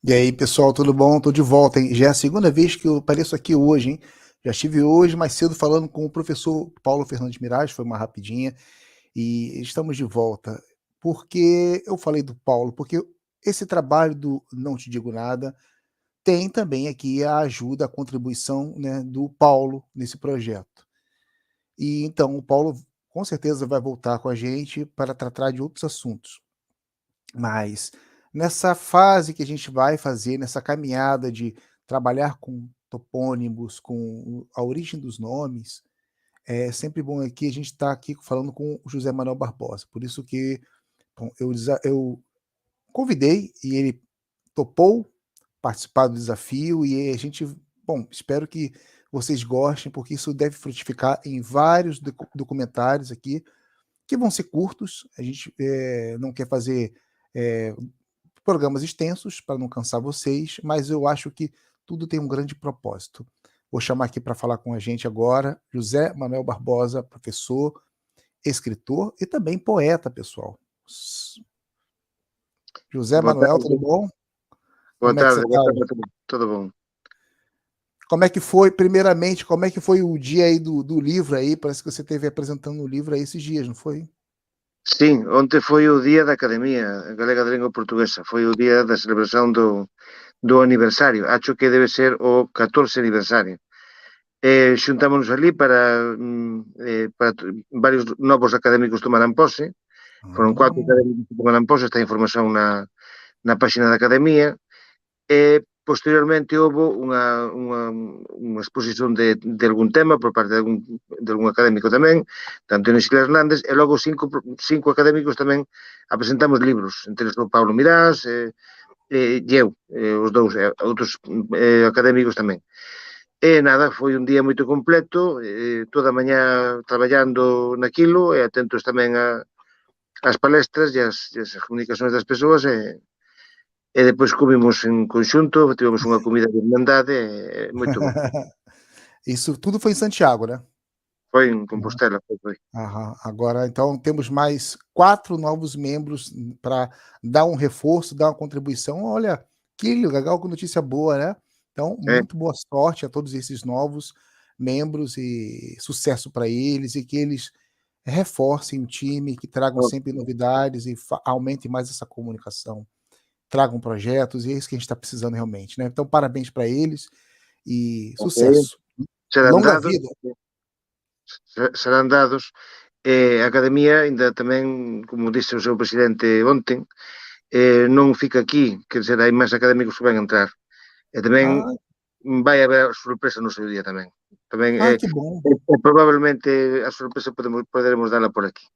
E aí, pessoal, tudo bom? Tô de volta, hein? Já é a segunda vez que eu apareço aqui hoje, hein? Já estive hoje mais cedo falando com o professor Paulo Fernandes Mirage, foi uma rapidinha, e estamos de volta. Por que eu falei do Paulo? Porque esse trabalho do Não Te Digo Nada tem também aqui a ajuda, a contribuição, né, do Paulo nesse projeto. E então o Paulo com certeza vai voltar com a gente para tratar de outros assuntos. Mas nessa fase que a gente vai fazer, nessa caminhada de trabalhar com topônimos, com a origem dos nomes, é sempre bom aqui a gente estar aqui falando com o José Manuel Barbosa. Por isso que bom, eu convidei e ele topou participar do desafio e a gente, bom, espero que vocês gostem, porque isso deve frutificar em vários documentários aqui, que vão ser curtos. A gente não quer fazer programas extensos para não cansar vocês, mas eu acho que tudo tem um grande propósito. Vou chamar aqui para falar com a gente agora José Manuel Barbosa, professor, escritor e também poeta, pessoal. José Boa Manuel, tarde. tudo bom? Boa Como é que você tarde, está? boa tarde. Tudo bom? Como é que foi, primeiramente, como é que foi o dia aí do livro aí? Parece que você esteve apresentando o livro aí esses dias, não foi? Sim, onte foi o día da Academia Galega de Lingua Portuguesa. Foi o día da celebración do aniversario. Acho que debe ser o 14 aniversario. Xuntámonos ali para varios novos académicos tomaran pose. Foron 4 académicos que tomaran pose. Esta información na página da Academia. E posteriormente houve unha exposición de algún tema por parte de algún académico tamén, tanto en Isidro Hernández, e logo cinco académicos tamén apresentamos libros, entre os o Pablo Mirás e eu, os dous, outros académicos tamén. E nada, foi un día moito completo, toda a mañá traballando naquilo e atentos tamén ás palestras e as comunicacións das persoas e depois comimos en conxunto, tivemos unha comida de irmandade, moito bom. Isso tudo foi em Santiago, né? Foi en Compostela, foi. Aham. Agora, então, temos mais 4 novos membros para dar um reforço, dar uma contribuição. Olha, que legal, que notícia boa, né? Então, É, muito boa sorte a todos esses novos membros e sucesso para eles e que eles reforcem o time, que tragam sempre novidades e aumentem mais essa comunicação, tragam projetos, e é isso que a gente está precisando realmente, né? Então, parabéns para eles e ok. sucesso. Serán Longa dados, vida. serán dados. A Academia, ainda tamén, como disse o seu presidente onten, non fica aquí, que dizer, hai máis académicos que van entrar. E tamén Ah, vai haber sorpresa no seu día tamén. Tamén que bom. probablemente a sorpresa poderemos dala por aquí.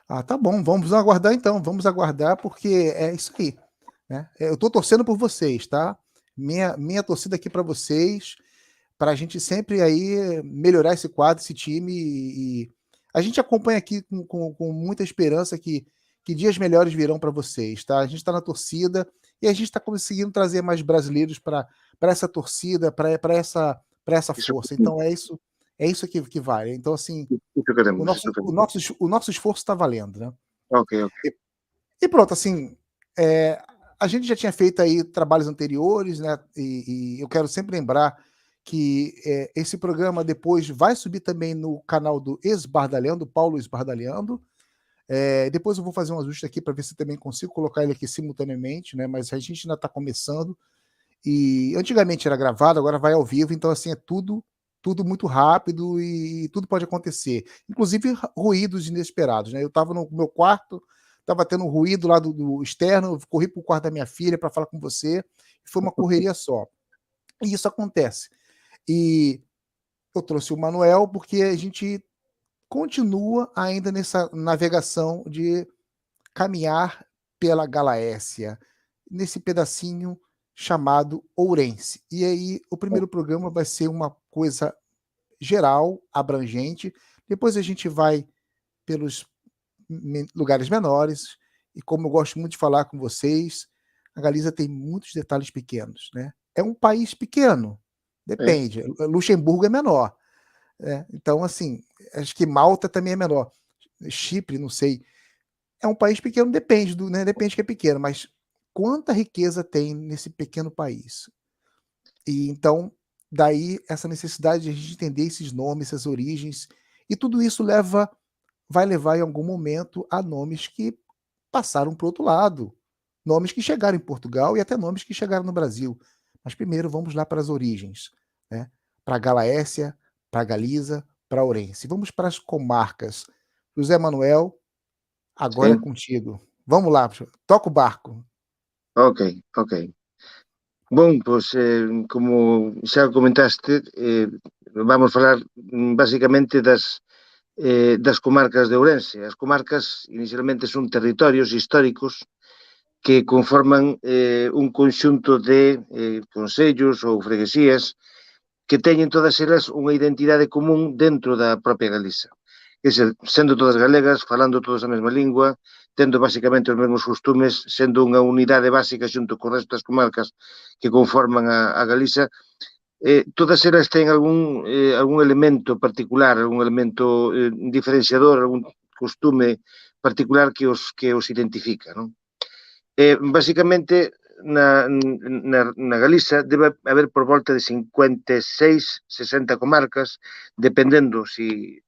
Ah, tá bom, vamos aguardar então, vamos aguardar, porque é isso aí, né? Eu tô torcendo por vocês, tá? Minha torcida aqui para vocês, para a gente sempre aí melhorar esse quadro, esse time, e a gente acompanha aqui com muita esperança que dias melhores virão para vocês, tá? A gente está na torcida e a gente está conseguindo trazer mais brasileiros para essa torcida, para essa Iso, força. Então é isso que vale. Então, assim, iso queremos, iso queremos. o nosso esforço está valendo, né? Ok, ok. E pronto, assim, a gente já tinha feito aí trabalhos anteriores, né? E eu quero sempre lembrar que esse programa depois vai subir também no canal do Esbardalhando, Paulo Esbardalhando. Depois eu vou fazer um ajuste aqui para ver se também consigo colocar ele aqui simultaneamente, né? Mas a gente ainda está começando. E antigamente era gravado, agora vai ao vivo, então assim é tudo muito rápido e tudo pode acontecer, inclusive ruídos inesperados, né? Eu estava no meu quarto, estava tendo um ruído lá do externo, eu corri para o quarto da minha filha para falar com você, foi uma correria só. E isso acontece. E eu trouxe o Manuel porque a gente continua ainda nessa navegação de caminhar pela Galácia, nesse pedacinho chamado Ourense. E aí, o primeiro programa vai ser uma coisa geral, abrangente. Depois a gente vai pelos lugares menores. E como eu gosto muito de falar com vocês, a Galiza tem muitos detalhes pequenos, né? É um país pequeno, depende. Luxemburgo é menor. Então, assim, acho que Malta também é menor. Chipre, não sei. É um país pequeno, depende, né? Depende que é pequeno, mas quanta riqueza tem nesse pequeno país. E então, daí essa necessidade de a gente entender esses nomes, essas origens, e tudo isso vai levar em algum momento a nomes que passaram para o outro lado, nomes que chegaram em Portugal e até nomes que chegaram no Brasil. Mas primeiro vamos lá para as origens, né? Para a Galácia, para a Galiza, para a Ourense. Vamos para as comarcas. José Manuel, agora é Sim, contigo. Vamos lá, toca o barco. ok, ok. Bom, pois, como xa comentaste, vamos falar basicamente das comarcas de Ourense. As comarcas inicialmente son territorios históricos que conforman un conxunto de concellos ou freguesías que teñen todas elas unha identidade común dentro da propia Galiza. Que ser, sendo todas galegas, falando todas a mesma lingua, tendo basicamente os mesmos costumes, sendo unha unidade básica xunto co resto das comarcas que conforman a Galiza, todas elas ten algún elemento particular, algún elemento diferenciador, algún costume particular que os identifica, non? Basicamente, na Galiza debe haber por volta de 56, 60 comarcas, dependendo si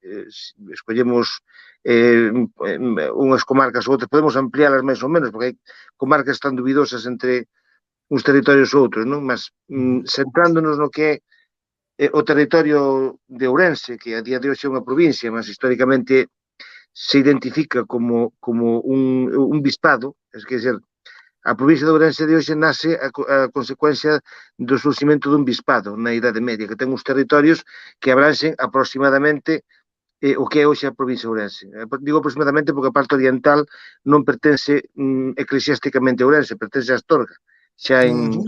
escollemos unhas comarcas ou outras, podemos ampliálas máis ou menos, porque hai comarcas tan duvidosas entre uns territorios ou outros, non? Mas centrándonos no que é o territorio de Ourense, que a día de hoxe é unha provincia, mas históricamente se identifica como un bispado, es que dizer, a provincia de Ourense de hoxe nace a consecuencia do surximento dun bispado na Idade Media, que ten uns territorios que abranxen aproximadamente o que é hoxe a provincia de Ourense. Digo aproximadamente porque a parte oriental non pertence eclesiásticamente a Ourense, pertence a Astorga, xa en... Uhum.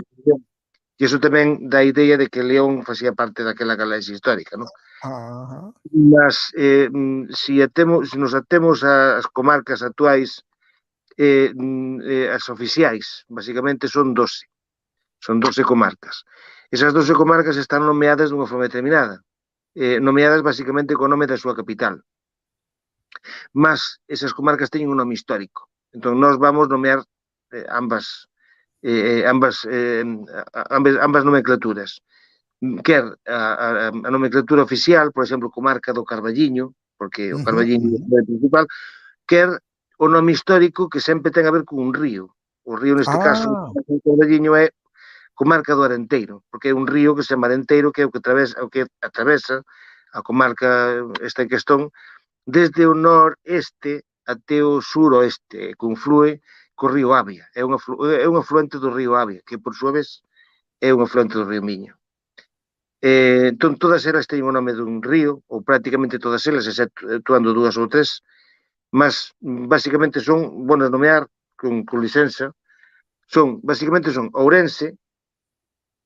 E iso tamén dá a idea de que León facía parte daquela galaxia histórica, non? Aham. Mas se nos atemos ás comarcas actuais, as oficiais, basicamente son 12. Son 12 comarcas. Esas 12 comarcas están nomeadas dunha forma determinada, nomeadas basicamente co nome da súa capital. Mas esas comarcas teñen un nome histórico. Entón, nós vamos nomear ambas nomenclaturas. Quer a nomenclatura oficial, por exemplo, comarca do Carballiño, porque o Uhum, Carballiño uhum. é o principal, quer o nome histórico que sempre ten a ver con un río. O río, neste caso, Ah, o Carballiño é comarca do Arenteiro, porque é un río que se chama Arenteiro, que é o que atravesa a comarca esta en cuestión desde o noreste até o suroeste, conflúe co río Avia. É un afluente do río Avia, que por súa vez é un afluente do río Miño. Entón, todas elas teñen o nome dun río, ou prácticamente todas elas, exceptuando dúas ou tres, mas basicamente son, bueno, nomear con licenza, basicamente son Ourense,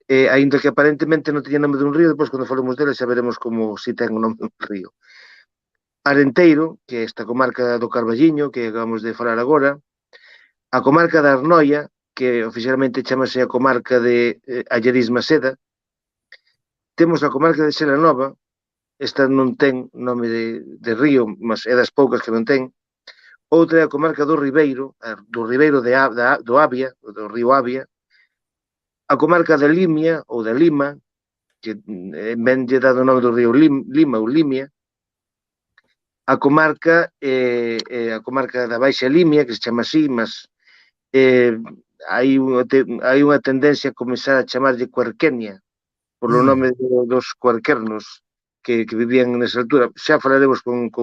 aínda que aparentemente non teña nome dun río, depois cando falemos dele xa veremos como si ten o nome dun río. Arenteiro, que é esta comarca do Carballiño, que acabamos de falar agora, a comarca da Arnoia, que oficialmente chamase a comarca de Allariz Maseda, temos a comarca de Sela Nova, esta non ten nome de río, mas é das poucas que non ten. Outra é a comarca do Ribeiro do Avia, do río Avia, a comarca da Limia, ou da Lima, que ben lle dado o nome do río Lima ou Limia, a comarca da Baixa Limia, que se chama así, mas hai unha tendencia a comenzar a chamarlle Cuerquenia, polo nome dos cuarquernos que vivían nesa altura. Xa falaremos con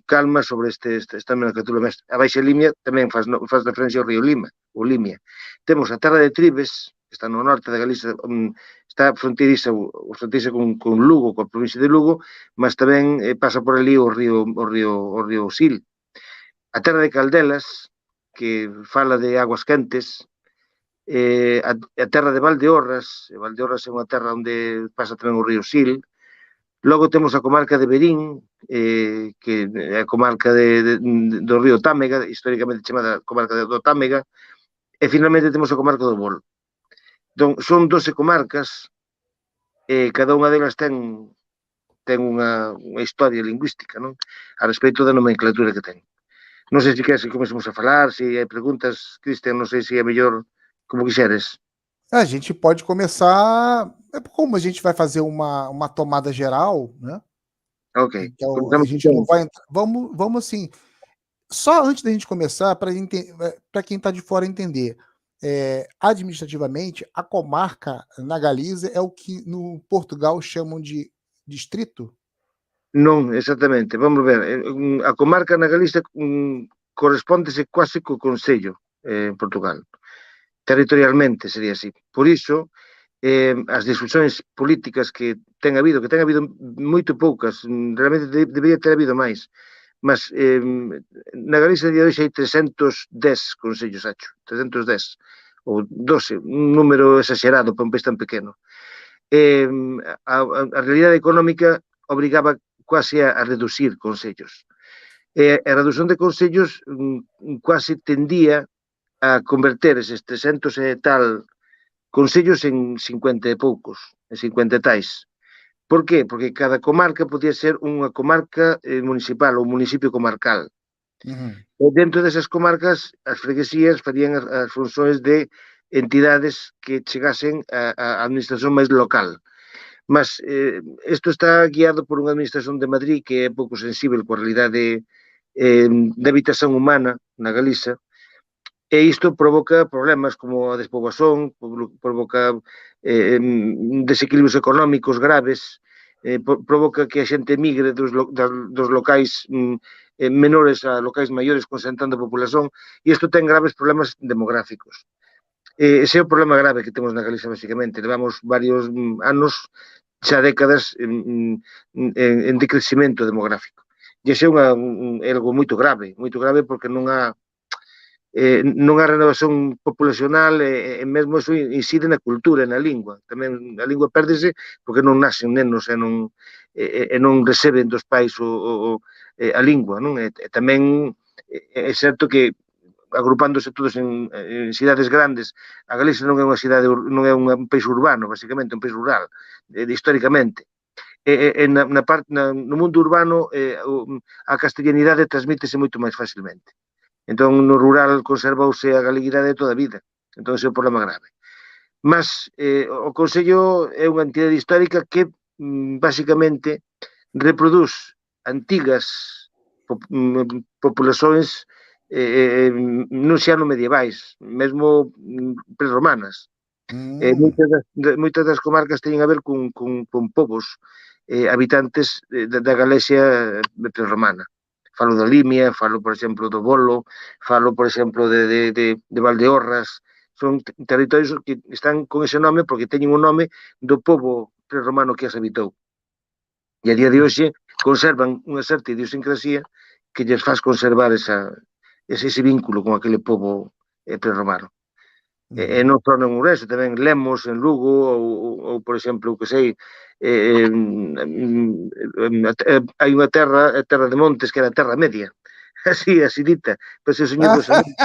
calma sobre esta nomenclatura. A Baixa Limia tamén faz referencia ao río Lima, ou Limia. Temos a terra de Tribes, que está no norte da Galiza, está fronteiriza con Lugo, coa provincia de Lugo, mas tamén pasa por ali o río Sil. A terra de Caldelas, que fala de aguas quentes, a terra de Valdeorras é unha terra onde pasa tamén o río Sil. Logo temos a comarca de Verín, que é a comarca do río Támega, históricamente chamada comarca do Támega, e finalmente temos a comarca do Bol. Entón, son 12 comarcas, cada unha delas ten unha historia lingüística, non? A respecto da nomenclatura que ten. Non sei se queres que comecemos a falar, se hai preguntas, Cristian, non sei se é mellor como quixeres. A gente pode começar. É como a gente vai fazer uma tomada geral, né? Ok, Então a comenzamos gente não então. vai entrar. Vamos assim. Só antes da gente começar, para quem está de fora entender, administrativamente, a comarca na Galiza é o que no Portugal chamam de distrito? Non, exactamente. Vamos ver. A comarca na Galiza correspóndese quase co Concello en Portugal. Territorialmente sería así. Por iso, as discusións políticas que ten habido moito poucas, realmente debería ter habido máis, mas na Galiza de hoxe hai 310 concellos, acho, 310 ou 12, un número exagerado para un país tan pequeno. A realidade económica obrigaba quase a reducir concellos. A reducción de concellos quase tendía a converter eses 300 e tal concellos en 50 e poucos, en 50 e tais. Por qué? Porque cada comarca podía ser unha comarca municipal ou municipio comarcal. Uhum. E dentro desas comarcas, as freguesías farían as funcións de entidades que chegasen á administración máis local. Mas isto está guiado por unha administración de Madrid que é pouco sensível coa realidade de habitación humana na Galiza, e isto provoca problemas como a despoboación, provoca desequilibrios económicos graves, provoca que a xente migre dos locais menores a locais maiores concentrando a populación, e isto ten graves problemas demográficos. Ese é o problema grave que temos na Galiza, basicamente. Levamos varios anos, xa décadas, en decrecimento demográfico. E ese é algo moito grave porque non há renovación populacional e mesmo eso incide na cultura e na lingua. Tamén a lingua pérdese porque non nacen nenos e non receben dos pais a lingua, non? E tamén é certo que agrupándose todos en cidades grandes, a Galicia non é unha cidade, non é un país urbano, basicamente, un país rural, históricamente. No mundo urbano a castellanidade transmítese moito máis facilmente. Entón, no rural conservouse a galeguidade toda a vida. Entón, ese é o problema grave. Mas o Consello é unha entidade histórica que basicamente reproduz antigas populações non xa no medievais, mesmo prerromanas. Moitas das comarcas teñen a ver con povos habitantes da Galicia prerromana. Falo da Limia, falo, por exemplo, do Bolo, falo, por exemplo, de Valdeorras. Son territorios que están con ese nome porque teñen un nome do povo prerromano que as habitou. E a día de hoxe conservan unha certa idiosincrasia que lles faz conservar ese vínculo con aquele povo prerromano. E non só en Ourense, tamén Lemos, en Lugo, ou por exemplo, que sei, hai unha terra de Montes, que era a Terra Media, así dita, pois se soñou dos amigos.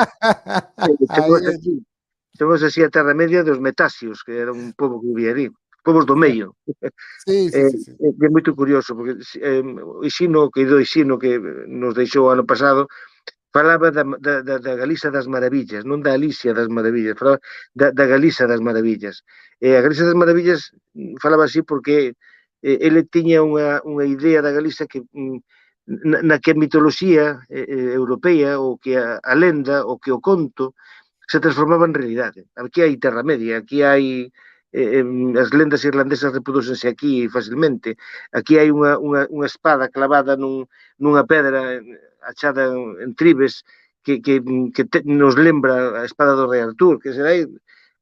Chamamos así a Terra Media dos Metásios, que era un pobo que vivía ali, povos do meio. Sí. É moito curioso, porque o Ixino, que nos deixou ano pasado, falaba da Galiza das Maravillas, non da Alicia das Maravillas, falaba da Galiza das Maravillas. E a Galiza das Maravillas falaba así porque ele tiña unha idea da Galiza que na que a mitoloxía europea, ou que a lenda, ou que o conto, se transformaba en realidade. Aquí hai Terra Media, aquí hai as lendas irlandesas reprodúcense aquí facilmente. Aquí hai unha espada clavada nunha pedra achada en Tribes que nos lembra a espada do Rei Artur, que será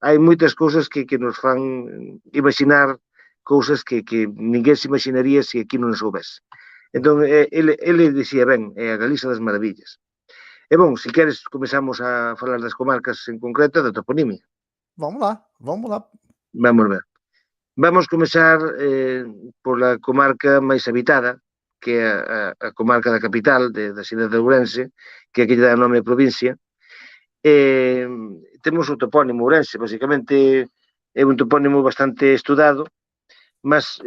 hai moitas cousas que nos fan imaginar cousas que ninguén se imaginaría se aquí non as houbese. Entón, ele dicía ben, é a Galiza das Maravillas. E bon, se queres, comezamos a falar das comarcas en concreto, da toponimia. Vamos lá. Vamos ver. Vamos comezar pola comarca máis habitada, que é a comarca da capital, da cidade de Ourense, que aquí lle dá nome a provincia. Temos o topónimo Ourense, basicamente é un topónimo bastante estudado, mas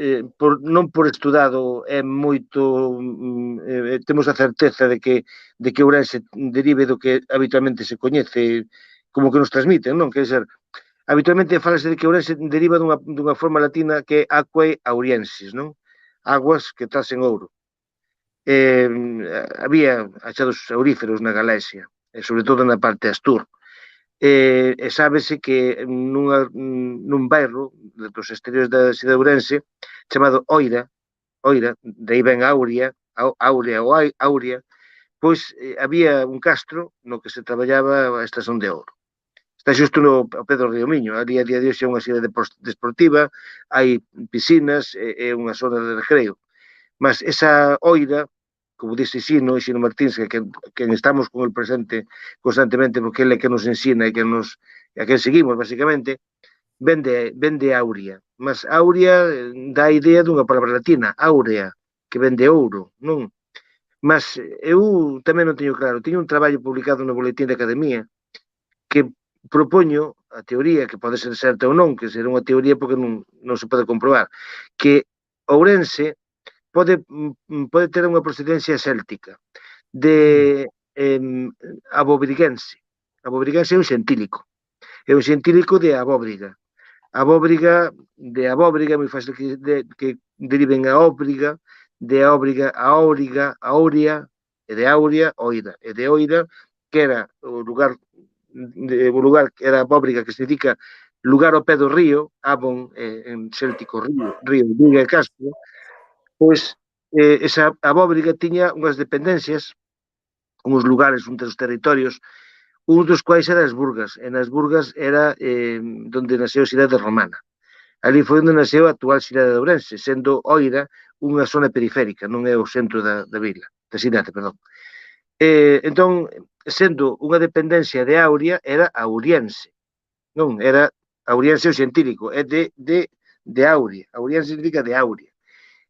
non por estudado é moito, temos a certeza de que Ourense derive do que habitualmente se coñece, como que nos transmiten, non? Quer dizer, habitualmente falase de que Ourense deriva dunha forma latina que é aquae auriensis, non? Aguas que tracen ouro. Había achados auríferos na Galaxia, e sobre todo na parte Astur. E sábese que nun bairro dos exteriores da cidade de Ourense chamado Oira, de aí ven Aurea, Aurea ou Aurea, pois había un castro no que se traballaba a extracción de ouro. Está xusto ao pé do río Miño, ali a día de hoxe é unha cidade desportiva, hai piscinas, é unha zona de recreo, mas esa Oira, como dice Xino Martins, que estamos con el presente constantemente, porque ele é que nos ensina e a que seguimos, basicamente, vende Aurea. Mas Aurea dá a idea dunha palabra latina, Aurea, que vende ouro, non? Mas eu tamén non teño claro. Teño un traballo publicado no Boletín de Academia que propoño a teoría, que pode ser certa ou non, que será unha teoría porque non se pode comprobar, que Ourense pode ter unha procedencia céltica de abobriguense. Abobriguense é un xentílico. É un xentílico de abóbriga. Abóbriga, de abóbriga, moi fácil que deriven a óbriga, de óbriga a óbriga, a órea, e de áurea, oira. E de oira, que era o lugar que era abóbriga, que significa lugar ao pé do río, Avon, en céltico río, Viga e Castro, pois esa abóbriga tiña unhas dependencias, uns lugares, uns territorios, un dos quais era as Burgas, e nas Burgas era donde nasceu a cidade romana. Ali foi onde nasceu a actual cidade de Ourense, sendo Oira unha zona periférica, non é o centro da vila, da cidade, perdón. Entón, sendo unha dependencia de Aurea, era auriense, non? Era auriense o xentílico, é de Aurea. Auriense significa de Aurea.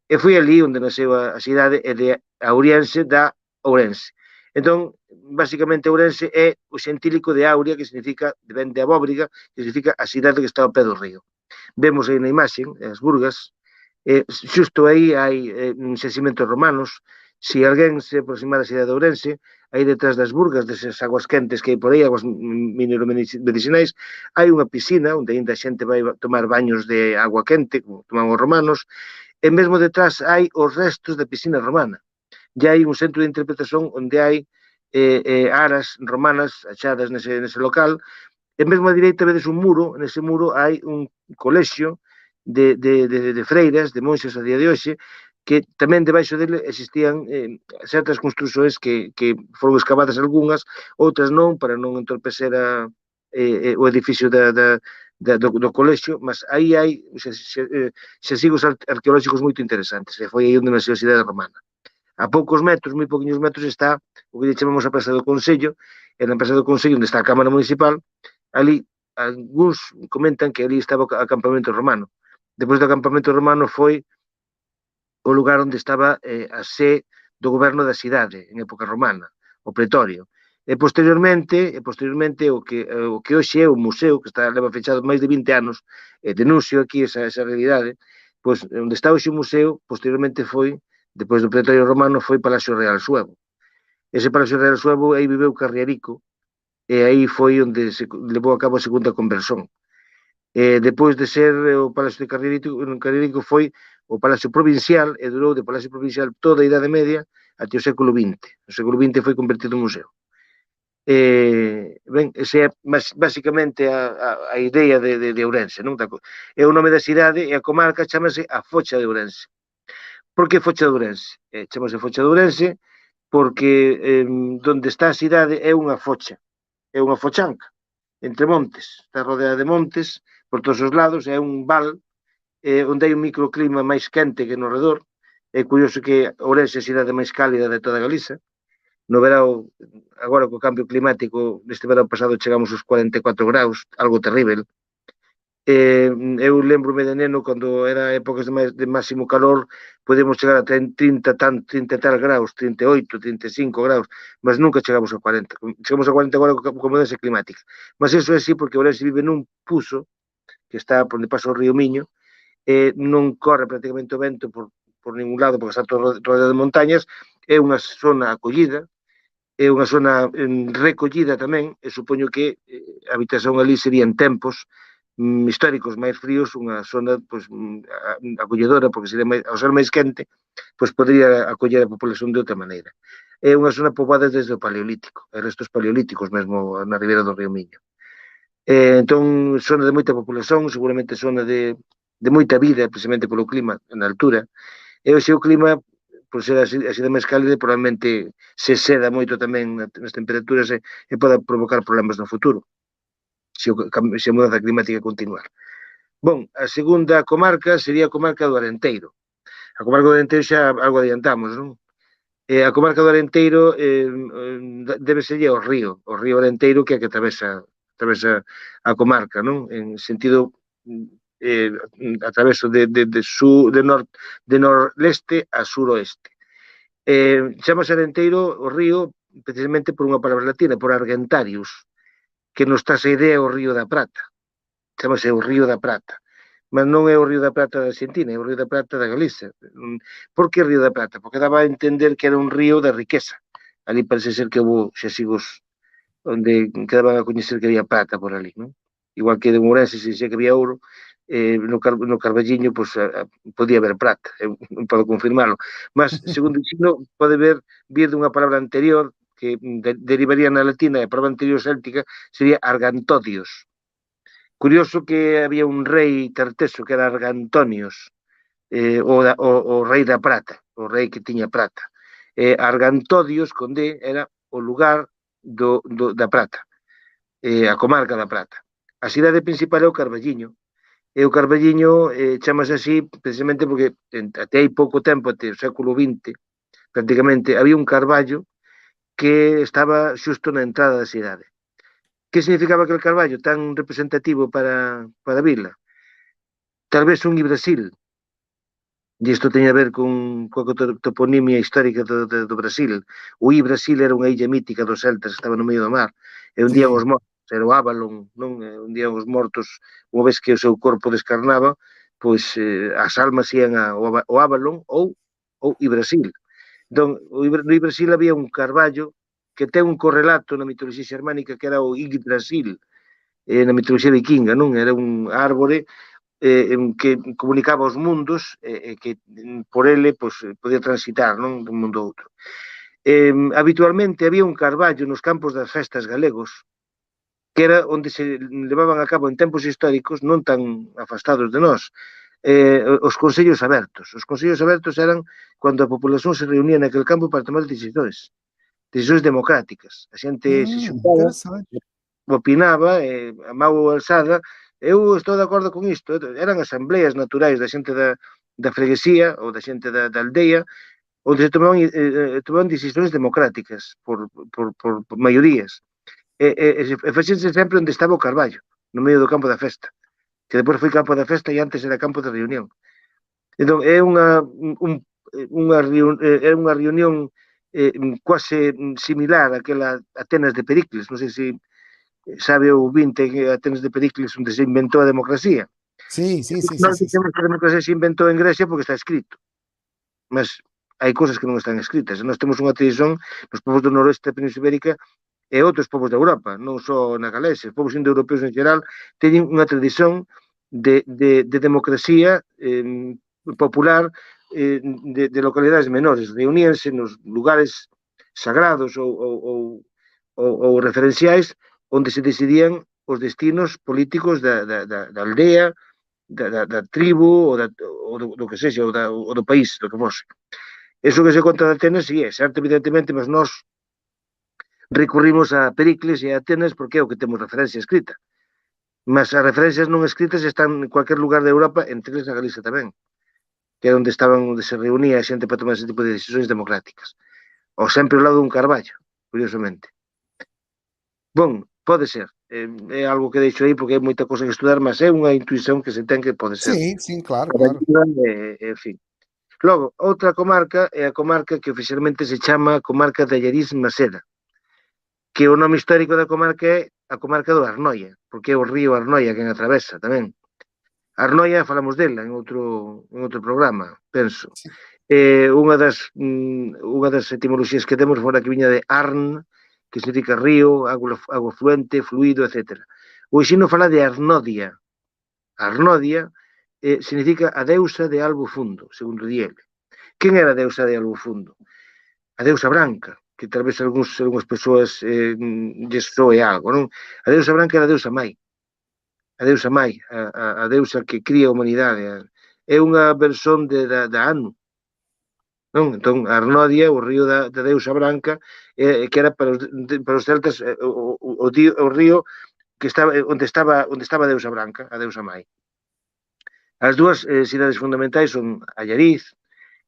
E foi ali onde nasceu a cidade e de Auriense da Ourense. Entón, basicamente, Ourense é o xentílico de Aurea, que significa, ven de abóbriga, que significa a cidade que está ao pé do río. Vemos aí na imaxe, as Burgas, xusto aí hai xacimentos romanos. Se alguén se aproximar a cidade de Ourense, aí detrás das Burgas, desas aguas quentes que hai por aí, aguas mineromedicinais, hai unha piscina onde ainda a xente vai tomar baños de agua quente, como tomaban os romanos, e mesmo detrás hai os restos da piscina romana. Ya hai un centro de interpretación onde hai aras romanas achadas nese local, e mesmo a direita vedes un muro, nese muro hai un colexio de freiras, de monxas a día de hoxe, que tamén debaixo dele existían certas construxoes que foron escavadas algunhas, outras non, para non entorpecer o edificio do colexio, mas aí hai xasigos arqueolóxicos moito interesantes, e foi aí onde nasceu a cidade romana. A poucos metros, moi poquinhos metros, está o que chamamos a Praza do Consello, e na Praza do Consello, onde está a Cámara Municipal, ali, algúns comentan que ali estaba o acampamento romano. Depois do acampamento romano foi o lugar onde estaba a sé do goberno da cidade, en época romana, o pretorio. E posteriormente o que hoxe é o museo, que leva fechado máis de 20 anos, e denuncio aquí esa realidade, pois onde está hoxe o museo, posteriormente foi, depois do pretorio romano, foi Palacio Real Suevo. Ese Palacio Real Suevo, aí viveu Carriarico, e aí foi onde se levou a cabo a segunda conversión. Depois de ser o Palacio de Carriarico foi o Palacio Provincial, e durou de Palacio Provincial toda a Idade Media até o século XX. O século XX foi convertido en museo. Ben, esa é basicamente a idea de Ourense, non? É o nome da cidade e a comarca chamase a Focha de Ourense. Por que Focha de Ourense? Chamase Focha de Ourense porque donde está a cidade é unha focha, é unha fochanca, entre montes, está rodeada de montes por todos os lados, é un val onde hai un microclima máis quente que no redor. É curioso que Ourense é a cidade máis cálida de toda Galiza. No verão, agora co cambio climático, neste verão pasado chegamos aos 44 graus, algo terrível. Eu lembro-me de neno, cando era épocas de máximo calor, podemos chegar a 30 e tal graus, 38, 35 graus, mas nunca chegamos a 40. Chegamos a 40 agora con mudanza climática. Mas eso é así porque Ourense vive nun puso, que está por onde pasa o río Miño, non corre prácticamente o vento por ningún lado, porque está todo rodeado de montañas, é unha zona acollida, é unha zona recollida tamén, e supoño que a habitación ali sería en tempos históricos máis fríos, unha zona pois, acolledora, porque sería ao ser máis quente, pois podría acoller a populación de outra maneira. É unha zona poboada desde o Paleolítico, e restos paleolíticos mesmo na ribera do río Miño. Entón, zona de moita populación, seguramente zona de moita vida, precisamente polo clima, na altura, e hoxe o clima, por ser así de máis cálido, probablemente se seda moito tamén nas temperaturas e poda provocar problemas no futuro, se a mudanza climática continuar. Bon, a segunda comarca sería a comarca do Arenteiro. A comarca do Arenteiro xa algo adiantamos, non? A comarca do Arenteiro debe ser o río Arenteiro, que é que atravesa a comarca, non? En sentido atraveso de norleste a suroeste. Chamase Arenteiro o río precisamente por unha palabra latina, por Argentarius, que nos traz a idea o Río da Prata. Chamase o Río da Prata. Mas non é o Río da Prata da Argentina, é o Río da Prata da Galicia. Por que Río da Prata? Porque daba a entender que era un río de riqueza. Ali parece ser que houve xasigos onde quedaban a coñecer que había prata por ali, non? Igual que de Ourense se dixía que había ouro, no Carballiño pues, podía haber prata, non podo confirmarlo, mas segundo ensino pode vir dunha palabra anterior que derivaría na latina, e a palabra anterior céltica sería Argantodios. Curioso que había un rei tarteso que era Argantonios, o rei da prata, o rei que tiña prata. Argantodios, con D, era o lugar da prata, a comarca da prata. A cidade principal é o Carballiño, e o Carballiño chamase así precisamente porque até hai pouco tempo, até o século XX, prácticamente, había un carballo que estaba xusto na entrada da cidade. Que significaba aquel carballo tan representativo para a vila? Tal vez un Ibrasil, e isto teña a ver coa toponimia histórica do Brasil. O Ibrasil era unha illa mítica dos celtas que estaba no medio do mar, e un día os mortos, era o Avalon, non? Un día os mortos, unha vez que o seu corpo descarnaba, pois as almas ian ao Avalon ou Ibrasil. Entón, no Ibrasil había un carballo que ten un correlato na mitoloxía xermánica que era o Yggdrasil, na mitoloxía vikinga, non? Era un árbore que comunicaba os mundos e que por ele pues, podía transitar, non? Dun mundo a outro. Habitualmente había un carballo nos campos das festas galegos que era onde se levaban a cabo en tempos históricos non tan afastados de nós os consellos abertos. Os consellos abertos eran cando a populación se reunía naquele campo para tomar decisões democráticas. A xente se xuntaba, opinaba, a mão alzada, eu estou de acordo con isto. Eran asambleas naturais da xente da freguesía ou da xente da aldea, onde se tomaban decisións democráticas por maiorías. E facíanse sempre onde estaba o carballo, no medio do campo da festa, que depois foi campo da festa e antes era campo de reunión. Entón, é unha reunión quase similar àquela Atenas de Pericles. Non sei se sabe o ouvinte que Atenas de Pericles onde se inventou a democracia. Sí. Nós dicemos que a democracia se inventou en Grecia porque está escrito, mas hai cousas que non están escritas. Nós temos unha tradición nos povos do noroeste da Península Ibérica e outros povos da Europa, non só na Galicia. Os povos indoeuropeos en geral teñen unha tradición de democracia popular de localidades menores. Reuníanse nos lugares sagrados ou referenciais onde se decidían os destinos políticos da aldea, da tribu, ou do que sexa, ou do país, do que fose. Eso que se conta de Atenas, sí, é certo, evidentemente, mas nós recurrimos a Pericles e a Atenas porque é o que temos referencia escrita. Mas as referencias non escritas están en cualquier lugar de Europa, entre eles na Galicia tamén, que é onde se reunía a xente para tomar ese tipo de decisións democráticas. Ou sempre ao lado dun carballo, curiosamente. Bon, pode ser. É algo que deixo aí porque hai moita cosa que estudar, mas é unha intuición que se ten que pode ser. Sí, claro. En fin. Logo, outra comarca é a comarca que oficialmente se chama Comarca de Allariz Maseda, que o nome histórico da comarca é a comarca do Arnoia, porque é o río Arnoia quen atravesa tamén. Arnoia falamos dela en outro programa, penso. Sí. Unha das etimoloxías que temos fora que viña de Arn, que significa río, agua fluente, fluido, etc. O Exino fala de Arnodia. Arnodia significa a deusa de albo fundo, segundo di ele. Quen era a deusa de albo fundo? A deusa branca, que talvez algunhas persoas lles soe algo, non? A deusa branca era a deusa Mai. A deusa Mai, a deusa que cría a humanidade. É unha versión da Anu, non? Entón, a Arnodia, o río da deusa branca, que era para os celtas o río que estaba onde estaba a deusa branca, a deusa Mai. As dúas cidades fundamentais son Allariz,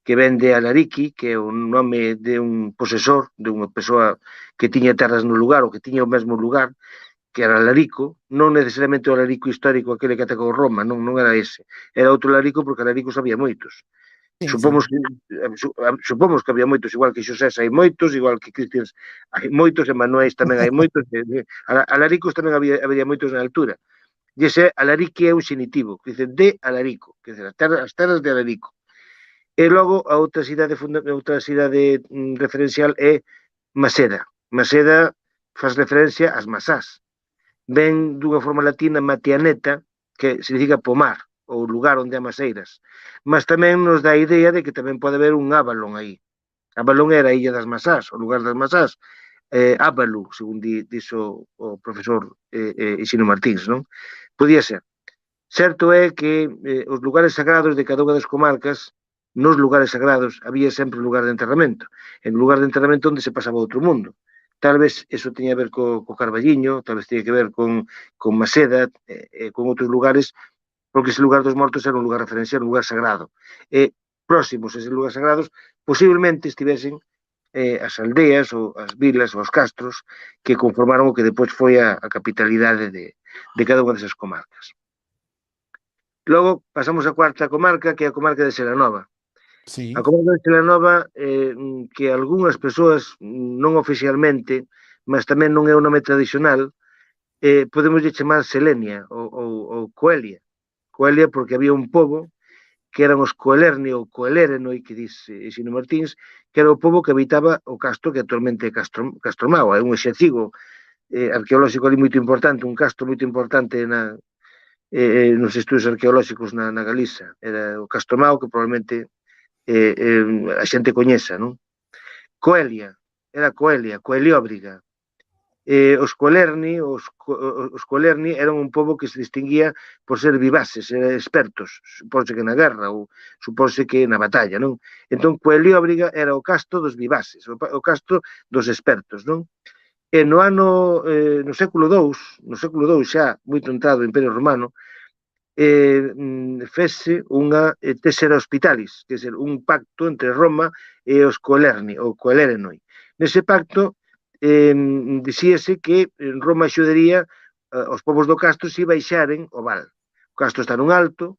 que ven de Alariqui, que é o nome de un posesor, de unha persoa que tiña terras no lugar, ou que tiña o mesmo lugar, que era Alarico, non necesariamente o Alarico histórico, aquele que atacou Roma, non era ese. Era outro Alarico, porque Alaricos había moitos. Sim, Supomos sim. que había moitos, igual que Xosés hai moitos, igual que Cristians hai moitos, e Manuéis tamén hai moitos, Alaricos tamén había moitos na altura. E ese Alarique é un xenitivo, que dice de Alarico, que dice as terras de Alarico. E logo a outra cidade referencial é Maseda. Maseda faz referencia ás masás. Ven dunha forma latina matianeta, que significa pomar, ou lugar onde há maseiras. Mas tamén nos dá a idea de que tamén pode haber un Avalon aí. Avalon era a illa das masás, o lugar das masás. Ábalu, según dixo o profesor Exino Martins, non? Podía ser. Certo é que os lugares sagrados de cada unha das comarcas, nos lugares sagrados, había sempre un lugar de enterramento. En lugar de enterramento onde se pasaba a outro mundo. Tal vez eso teña a ver co Carballiño, tal vez teña que ver con Maseda, con outros lugares, porque ese lugar dos mortos era un lugar referencial, un lugar sagrado. Próximos a eses lugares sagrados, posiblemente estivesen as aldeas, ou as vilas, ou os castros, que conformaron o que depois foi a capitalidade de cada unha desas comarcas. Logo pasamos á cuarta comarca, que é a comarca de Selanova. Sim. A comarca de Selanova, que algunhas persoas, non oficialmente, mas tamén non é o nome tradicional, podemos chamar Selenia ou Coelia. Coelia porque había un pobo que eran os Coelerni ou Coelérenoi, que dice Exino Martins, que era o pobo que habitaba o castro que actualmente é Castromao. É un exercigo arqueolóxico ali moito importante, un castro moito importante nos estudos arqueolóxicos na Galiza. Era o Castromao, que probablemente a xente coñeza, non? Coelia, era Coelia, Coelióbriga. Os Coelerni eran un pobo que se distinguía por ser vivaces, expertos, supónse que na guerra ou supóse que na batalla, non? Entón, Coelióbriga era o castro dos vivaces, o castro dos expertos, non? E no século II, xa moito entrado o Imperio Romano, fese unha tessera hospitalis, que é un pacto entre Roma e os Coelerni, ou Coelérenoi. Nese pacto, dicíase que Roma axudaría os povos do castro se baixaren o val. O castro está nun alto,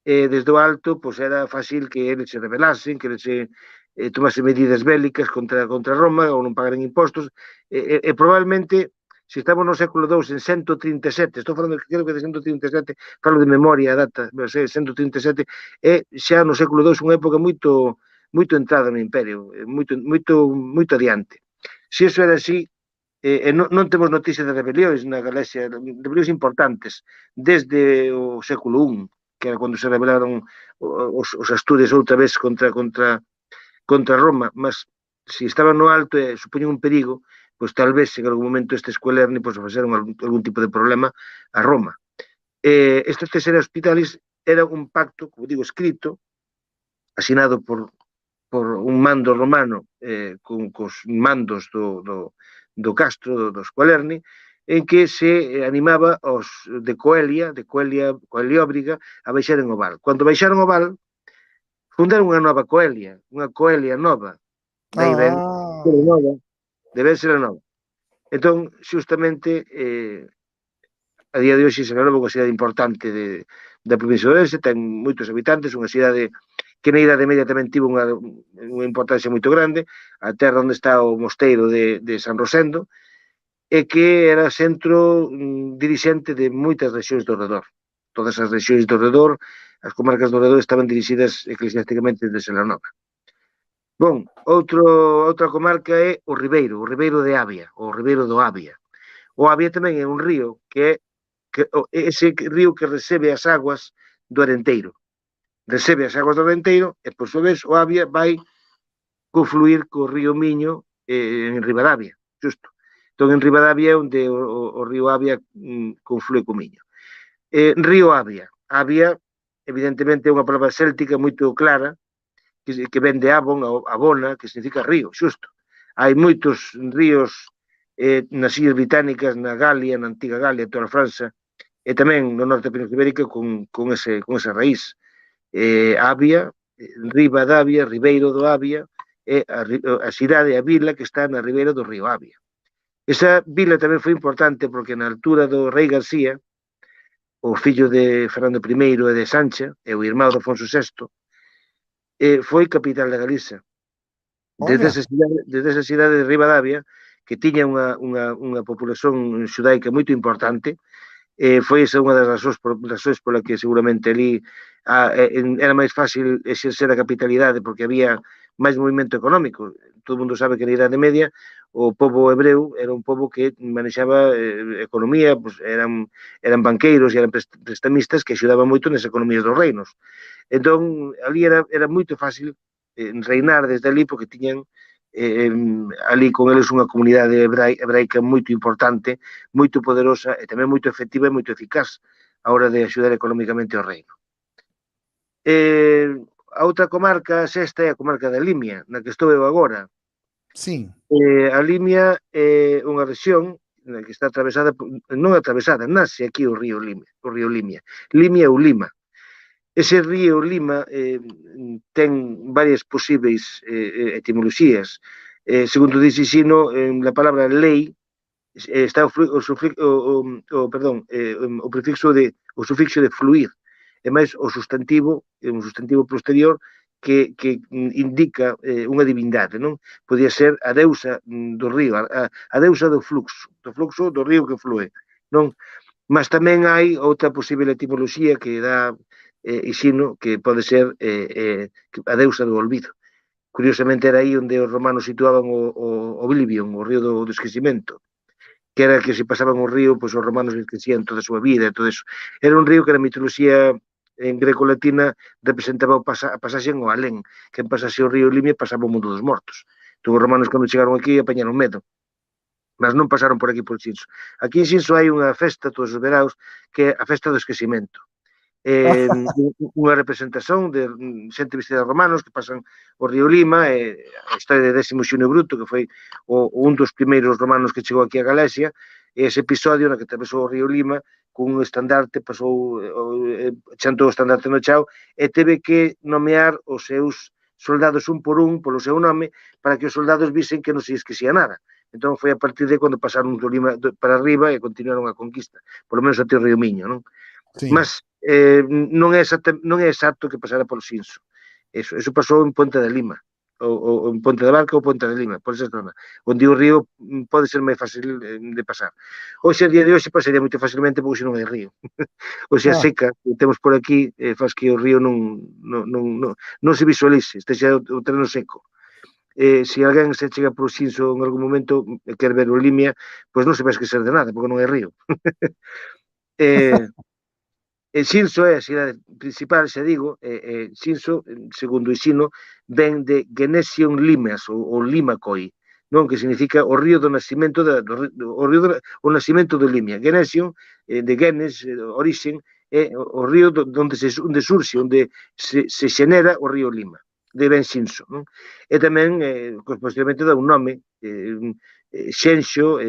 e desde o alto pois era fácil que eles se rebelasen, que eles se tomasen medidas bélicas contra Roma ou non pagaran impostos, e probablemente se estamos no século II en 137, estou falando creo que de 137, falo de memoria a data, 137, e xa no século II unha época moito entrada no imperio, moito adiante. Se iso era así, non temos noticias de rebelións na Galicia, rebelións importantes, desde o século I, que era cando se rebelaron os Asturias outra vez contra Roma, mas se estaban no alto e supoñen un perigo, pois tal vez en algún momento estes Coelerni pois ofreceron algún tipo de problema a Roma. Estes tessera hospitalis era un pacto, como digo, escrito, asinado por un mando romano cos mandos do castro, dos Coelerni, en que se animaba os de Coelióbriga, a baixaren o val. Cando baixaron o val, fundaron unha nova Coelia nova, daí ven Selanova, debe ser nova. Entón, xustamente, a día de hoxe Selanova é unha cidade importante da provincia de Ourense, ten moitos habitantes, unha cidade que na Idade Media tamén tivo unha importancia moito grande, a terra onde está o mosteiro de San Rosendo, e que era centro dirixente de moitas rexións do redor. todas as rexións do redor, as comarcas do redor estaban dirixidas eclesiásticamente desde Selanova. Bon, outra comarca é o Ribeiro de Avia, o Ribeiro do Avia. O Avia tamén é un río que é ese río que recebe as aguas do Arenteiro. Recebe as aguas do Arenteiro e, por súa vez, o Avia vai confluir co río Miño en Ribadavia, justo. Entón, en Ribadavia é onde o río Avia conflue co Miño. Río Avia. Avia, evidentemente, é unha palabra céltica moito clara, que ven de Avon, Avona, que significa río, xusto. Hai moitos ríos nas illas británicas, na Galia, na antiga Galia, toda a França, e tamén no norte da Península Ibérica con esa raíz. Avia, Ribadavia, Ribeiro do Avia, é a cidade, a vila que está na ribeira do río Avia. Esa vila tamén foi importante porque na altura do rei García, o fillo de Fernando I e de Sancha, e o irmão de Afonso VI, foi capital da Galiza. Desde esa cidade de Ribadavia, que tiña unha populación xudaica moito importante, foi esa unha das razóns pola que seguramente ali era máis fácil exercer a capitalidade porque había máis movimento económico. Todo o mundo sabe que na Idade Media o pobo hebreu era un pobo que manexaba economía, pues eran banqueiros e eran prestamistas que axudaban moito nas economías dos reinos. Entón, ali era moito fácil reinar desde ali porque tiñan ali con eles unha comunidade hebraica moito importante, moito poderosa e tamén moito efectiva e moito eficaz a hora de axudar económicamente ao reino. A outra comarca, sexta, é a comarca da Limia, na que estou eu agora. Sim. A Limia é unha rexión na que está atravesada, non atravesada, nace aquí o río Limia. Limia ou Lima. Ese río Lima ten varias posibles etimoloxías. Segundo dice Xino, na palabra lei está o sufixo de fluir, e máis o substantivo, un substantivo posterior que indica unha divindade, non? Podía ser a deusa do río, a deusa do fluxo do río que flúe, non? Mas tamén hai outra posible etimoloxía que dá Xino, que pode ser a deusa do olvido. Curiosamente era aí onde os romanos situaban o Oblivion, o río do esquecimento, que era que se pasaban o río, pois os romanos esquecían toda a súa vida e todo eso. Era un río que na mitoloxía en greco-latina representaba a pasaxe ao alén. Quen pasase o río Limia pasaba o mundo dos mortos. Entón os romanos cando chegaron aquí apañaron medo, mas non pasaron por aquí por Xinso. Aquí en Xinso hai unha festa todos os veraos que é a festa do esquecimento. Unha representación de xente vestida de romanos que pasan o río Lima, a historia de Décimo Xunio Bruto, que foi un dos primeiros romanos que chegou aquí a Galaxia, e ese episodio na que atravesou o río Lima cun estandarte, pasou chantou o estandarte no chao e teve que nomear os seus soldados un por un polo seu nome para que os soldados visen que non se esquecía nada. Entón foi a partir de cando pasaron do Lima para arriba e continuaron a conquista, polo menos até o río Miño, non? Sí. Mas non é exacto que pasara polo Xinso. Eso pasou en Ponte de Lima, ou en Ponte de Barca ou Ponte de Lima, por esa zona, onde o río pode ser máis fácil de pasar. Hoxe, a día de hoxe, pasaría moito facilmente porque xe non hai río. Hoxe a seca que temos por aquí faz que o río non se visualice, estexa o terreno seco. Se alguén se chega por Xinso en algún momento e quer ver o Limia, pois non se vai esquecer de nada, porque non hai río. Xinso é a cidade principal, xa digo, Xinso, segundo Xino, ven de Genesion Limas, ou Limacoi, non? Que significa o río do nascimento o nascimento do Limia. Genesion, de Genes, orixen, é o río onde surxe, onde se xenera o río Lima, de ben Xinso, non? E tamén, posteriormente, dá un nome, Xenxo,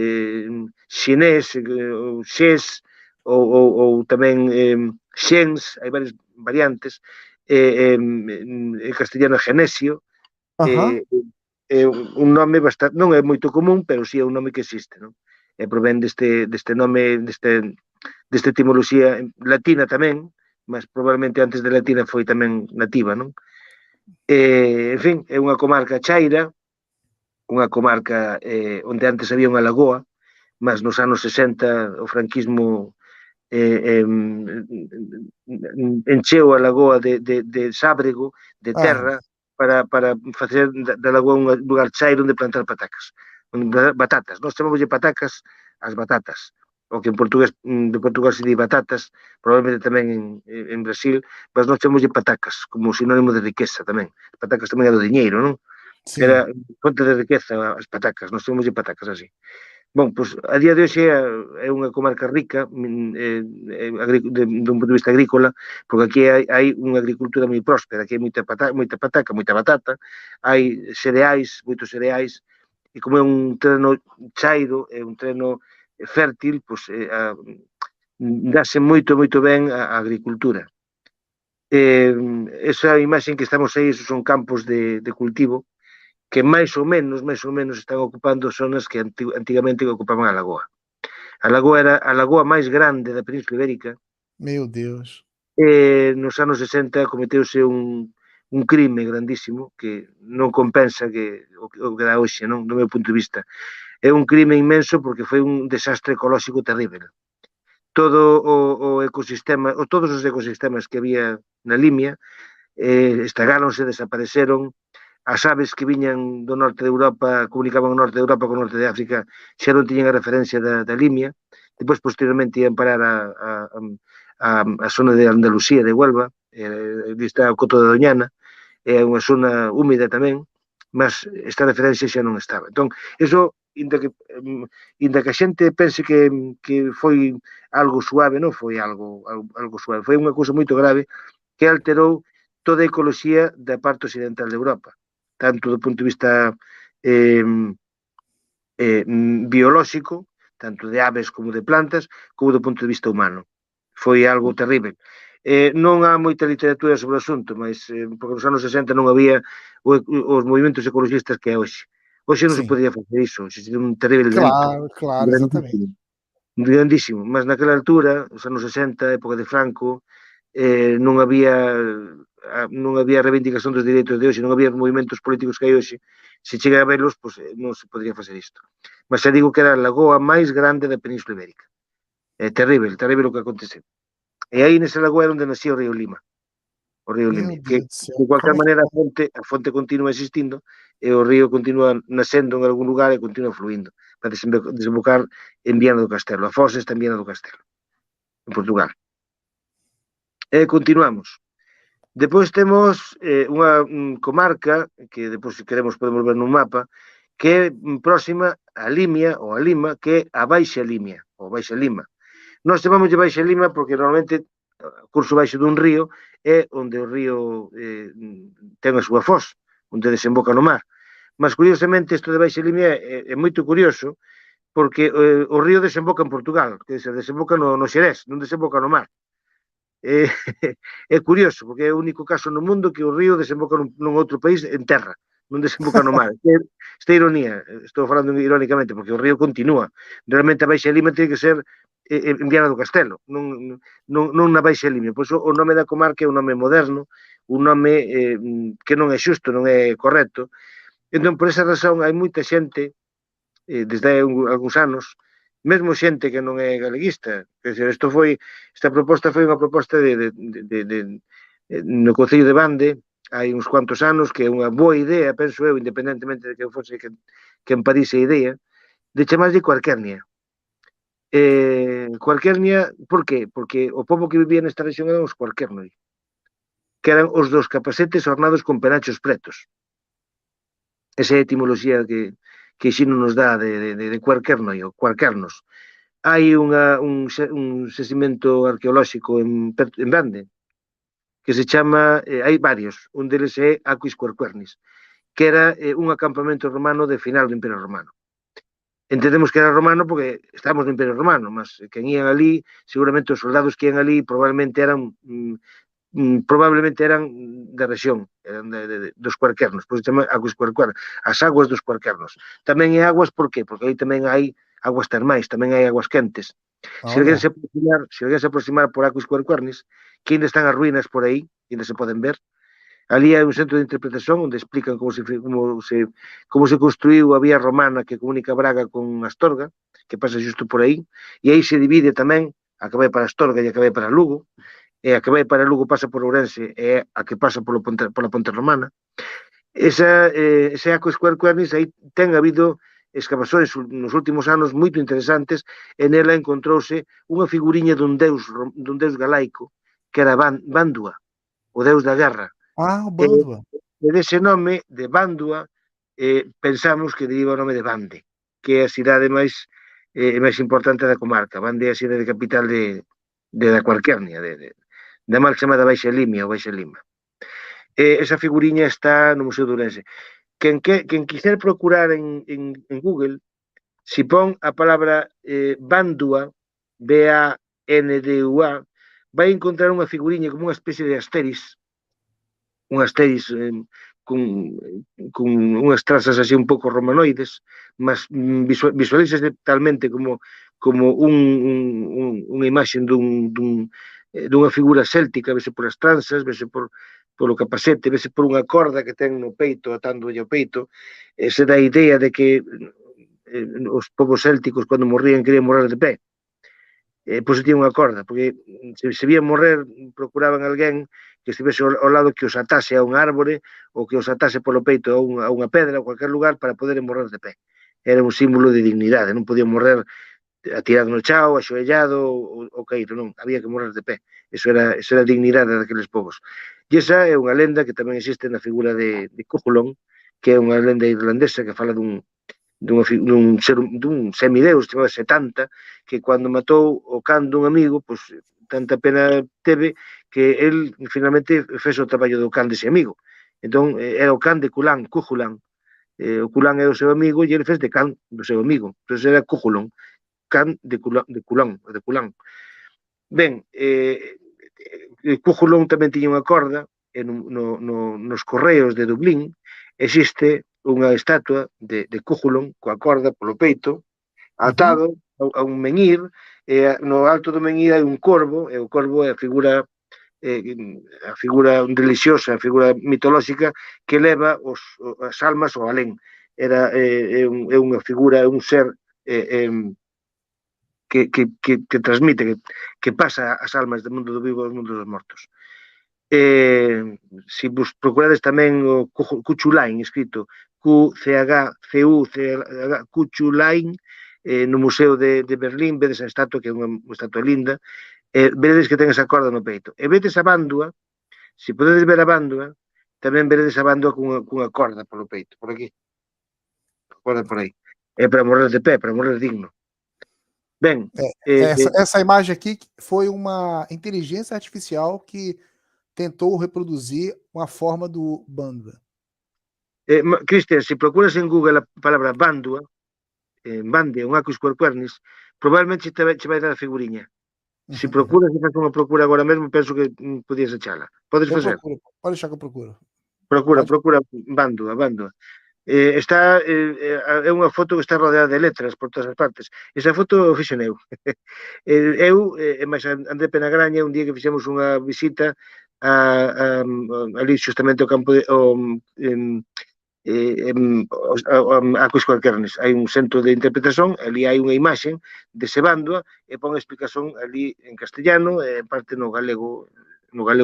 Xinés, Xés, ou tamén Xens, hai varias variantes, en castellano Genesio, un nome bastante, non é moito común, pero sí é un nome que existe, non? E provén deste nome, desta etimoloxía latina tamén, mas probablemente antes de latina foi tamén nativa, non? En fin, é unha comarca chaira, unha comarca onde antes había unha lagoa, mas nos anos 60 o franquismo encheu a lagoa de sábrego, de Ah, terra, para facer da lagoa un lugar chairo onde plantar patacas. Batatas. Nós chamamos de patacas as batatas. O que en portugués, de Portugal se di batatas, probablemente tamén en Brasil, mas nós chamamos de patacas, como sinónimo de riqueza tamén. Patacas tamén é do diñeiro, non? Era sim. fonte de riqueza as patacas, nós chamamos de patacas así. Bon, pois a día de hoxe é unha comarca rica dun punto de vista agrícola, porque aquí hai unha agricultura moi próspera, aquí hai moita pataca, moita batata, hai cereais, moitos cereais, e como é un terreno chairo, é un terreno fértil, pois dase moito ben a agricultura. Esa imaxe que estamos aí, esos son campos de cultivo, que máis ou menos están ocupando zonas que antigamente ocupaban a lagoa. A lagoa era a lagoa máis grande da Península Ibérica. Meu Deus. Nos anos 60 cometeuse un crime grandísimo que non compensa o que dá hoxe, non? Do meu punto de vista. É un crime inmenso porque foi un desastre ecolóxico terrible. Todo o ecosistema, todos os ecosistemas que había na Limia estragáronse, desapareceron. As aves que viñan do norte de Europa, comunicaban o norte de Europa con o norte de África, xa non tiñan a referencia da Limia. Depois, posteriormente, ian parar a zona de Andalucía, de Huelva, está o Coto de Doñana, é unha zona húmida tamén, mas esta referencia xa non estaba. Entón, iso, inda que a xente pense que foi algo suave, non foi algo suave, foi unha cousa moito grave que alterou toda a ecoloxía da parte occidental de Europa, tanto do punto de vista biolóxico, tanto de aves como de plantas, como do punto de vista humano. Foi algo terrible. Non há moita literatura sobre o asunto, mas porque nos anos 60 non había os movimentos ecologistas que é hoxe. Hoxe non se Sim. podía facer iso, hoxe sería un terrible delito, Claro, claro, exatamente. grandísimo, grandísimo, mas naquela altura, os anos 60, época de Franco, non había reivindicación dos direitos de hoxe, non había movimentos políticos que hai hoxe. Se chega a velos, pois non se podría facer isto. Mas xa digo que era a lagoa máis grande da Península Ibérica. É terrible, terrible o que aconteceu. E aí nesa lagoa era onde nacía o río Lima, o río Meu Limia, que Deus do céu. de cualquier Como é que maneira a fonte continua existindo e o río continua nascendo en algún lugar e continua fluindo para desembocar en Viana do Castelo. A fosa está en Viana do Castelo, en Portugal. E continuamos. Depois temos unha comarca, que depois se queremos podemos ver nun mapa, que é próxima a Limia, ou a Lima, que é a Baixa Limia, ou Baixa Lima. Nós chamamos de Baixa Lima porque normalmente o curso baixo dun río é onde o río ten a súa foz, onde desemboca no mar. Mas, curiosamente, isto de Baixa Limia é moito curioso porque o río desemboca en Portugal, que desemboca no Xerés, non desemboca no mar. É curioso, porque é o único caso no mundo que o río desemboca nun outro país en terra, non desemboca no mar. Esta ironía, estou falando irónicamente, porque o río continúa. Realmente a Baixa Lima ten que ser en Viana do Castelo, non na Baixa Lima. Pois o nome da comarca é un nome moderno, un nome que non é xusto, non é correcto. Entón, por esa razón, hai moita xente, desde hai algúns anos, mesmo xente que non é galeguista, quer dizer, esta proposta foi unha proposta no Concello de Bande, hai uns cuantos anos, que é unha boa idea, penso eu, independentemente de que fose quen parise a idea, de chamarlle Cuarquernia. Cuarquernia, por qué? Porque o pobo que vivía nesta región eran os Cuarquernoi, que eran os dos capacetes ornados con penachos pretos. Esa é a etimoloxía que Xino nos dá de Cuarquernoi, ou Cuarquernos. Hai un xacimento arqueolóxico en Bande, que se chama, hai varios, un deles é Aquis Querquernis, que era un acampamento romano de final do Imperio Romano. Entendemos que era romano porque estamos no Imperio Romano, mas quen ían ali, seguramente os soldados que ían ali probablemente eran da rexión, eran dos Cuarquernos, por isso chama Aquis Querquernis, as aguas dos Cuarquernos. Tamén é aguas, por qué? Porque aí tamén hai aguas termais, tamén hai aguas quentes. Se alguén Olha. se aproximar por Aquis Querquernis, que ainda están as ruínas por aí, ainda se poden ver, ali hai un centro de interpretación onde explican como se construiu a vía romana que comunica Braga con Astorga, que pasa xusto por aí, e aí se divide tamén a que vai para Astorga e a que vai para Lugo, e a que vai para Lugo pasa por Ourense e a que pasa pola Ponte Romana. Ese Aqua Square aí ten habido escavações nos últimos anos moito interesantes, e nela encontrouse unha figuriña dun deus galaico que era Bandua, o deus da guerra. Ah, o E Bandua. dese nome de Bandua pensamos que deriva o nome de Bande, que é a cidade máis importante da comarca. Bande é a cidade capital da Cualquernia, da mal chamada Baixa Limia ou Baixa Lima. Esa figuriña está no Museo de Ourense. Quen quiser procurar en Google, si pon a palabra Bandua, Bandua, vai encontrar unha figuriña como unha especie de Asteris, con unhas trazas así un pouco romanoides, mas visualizas talmente como unha imaxe dunha figura céltica, vese por as tranzas, vese polo capacete, vese por unha corda que ten no peito, atándolle ao peito. Se dá a idea de que os povos célticos, cando morrían, querían morrer de pé. Pois tiña unha corda, porque se vían morrer, procuraban alguén que estivese ao lado que os atase a un árbore ou que os atase polo peito a unha pedra ou cualquier lugar para poder morrer de pé. Era un símbolo de dignidade, non podían morrer atirado no chao, axoellado ou caído, non, había que morrer de pé. Eso era a dignidade daqueles povos. E esa é unha lenda que tamén existe na figura de Cuchulainn, que é unha lenda irlandesa que fala dun semideus chamado Setanta, que cando matou o can dun amigo, pois tanta pena teve que el finalmente fez o traballo do can dese amigo. Entón era o can de Cuchulainn, o Cuchulainn é o seu amigo e ele fez de can do seu amigo. Entón era Cuchulainn, can de Cuchulainn. Ben, Cuchulainn tamén tiña unha corda, e nos correos de Dublín existe unha estatua de Cuchulainn coa corda polo peito, atado a un menhir, e no alto do menhir hai un corvo, e o corvo é a figura religiosa, a figura mitolóxica que leva as almas ao alén. É unha figura, é un ser que transmite, que pasa as almas do mundo do vivo ao mundo dos mortos. Se vos procurades tamén o Cuchulainn, escrito Cuchulainn, Cuchulainn, no Museo de Berlín, vedes a estatua, que é unha estatua linda, veredes que ten esa corda no peito. E vedes a Bandua, se podedes ver a Bandua, tamén veredes a Bandua cunha corda polo peito, por aquí. A corda por aí. É para morrer de pé, para morrer digno. Ben, essa imagem aqui foi uma inteligência artificial que tentou reproduzir uma forma do Bandua. Cristian, se procuras en Google a palabra Bandua, Bande, un Aqua Square, probablemente che vai dar a figuriña. Se procuras, se faz unha procura agora mesmo, penso que podías echala. Podes facer? Pode deixar que eu procuro. Procura Bandua. É unha foto que está rodeada de letras por todas as partes. Esa foto fixen eu. Eu, máis André Penagraña, un día que fixemos unha visita ali xustamente ao campo de Aqua Square. Hai un centro de interpretación, ali hai unha imaxe dese Bandua e pon a explicación ali en castellano e en parte no galego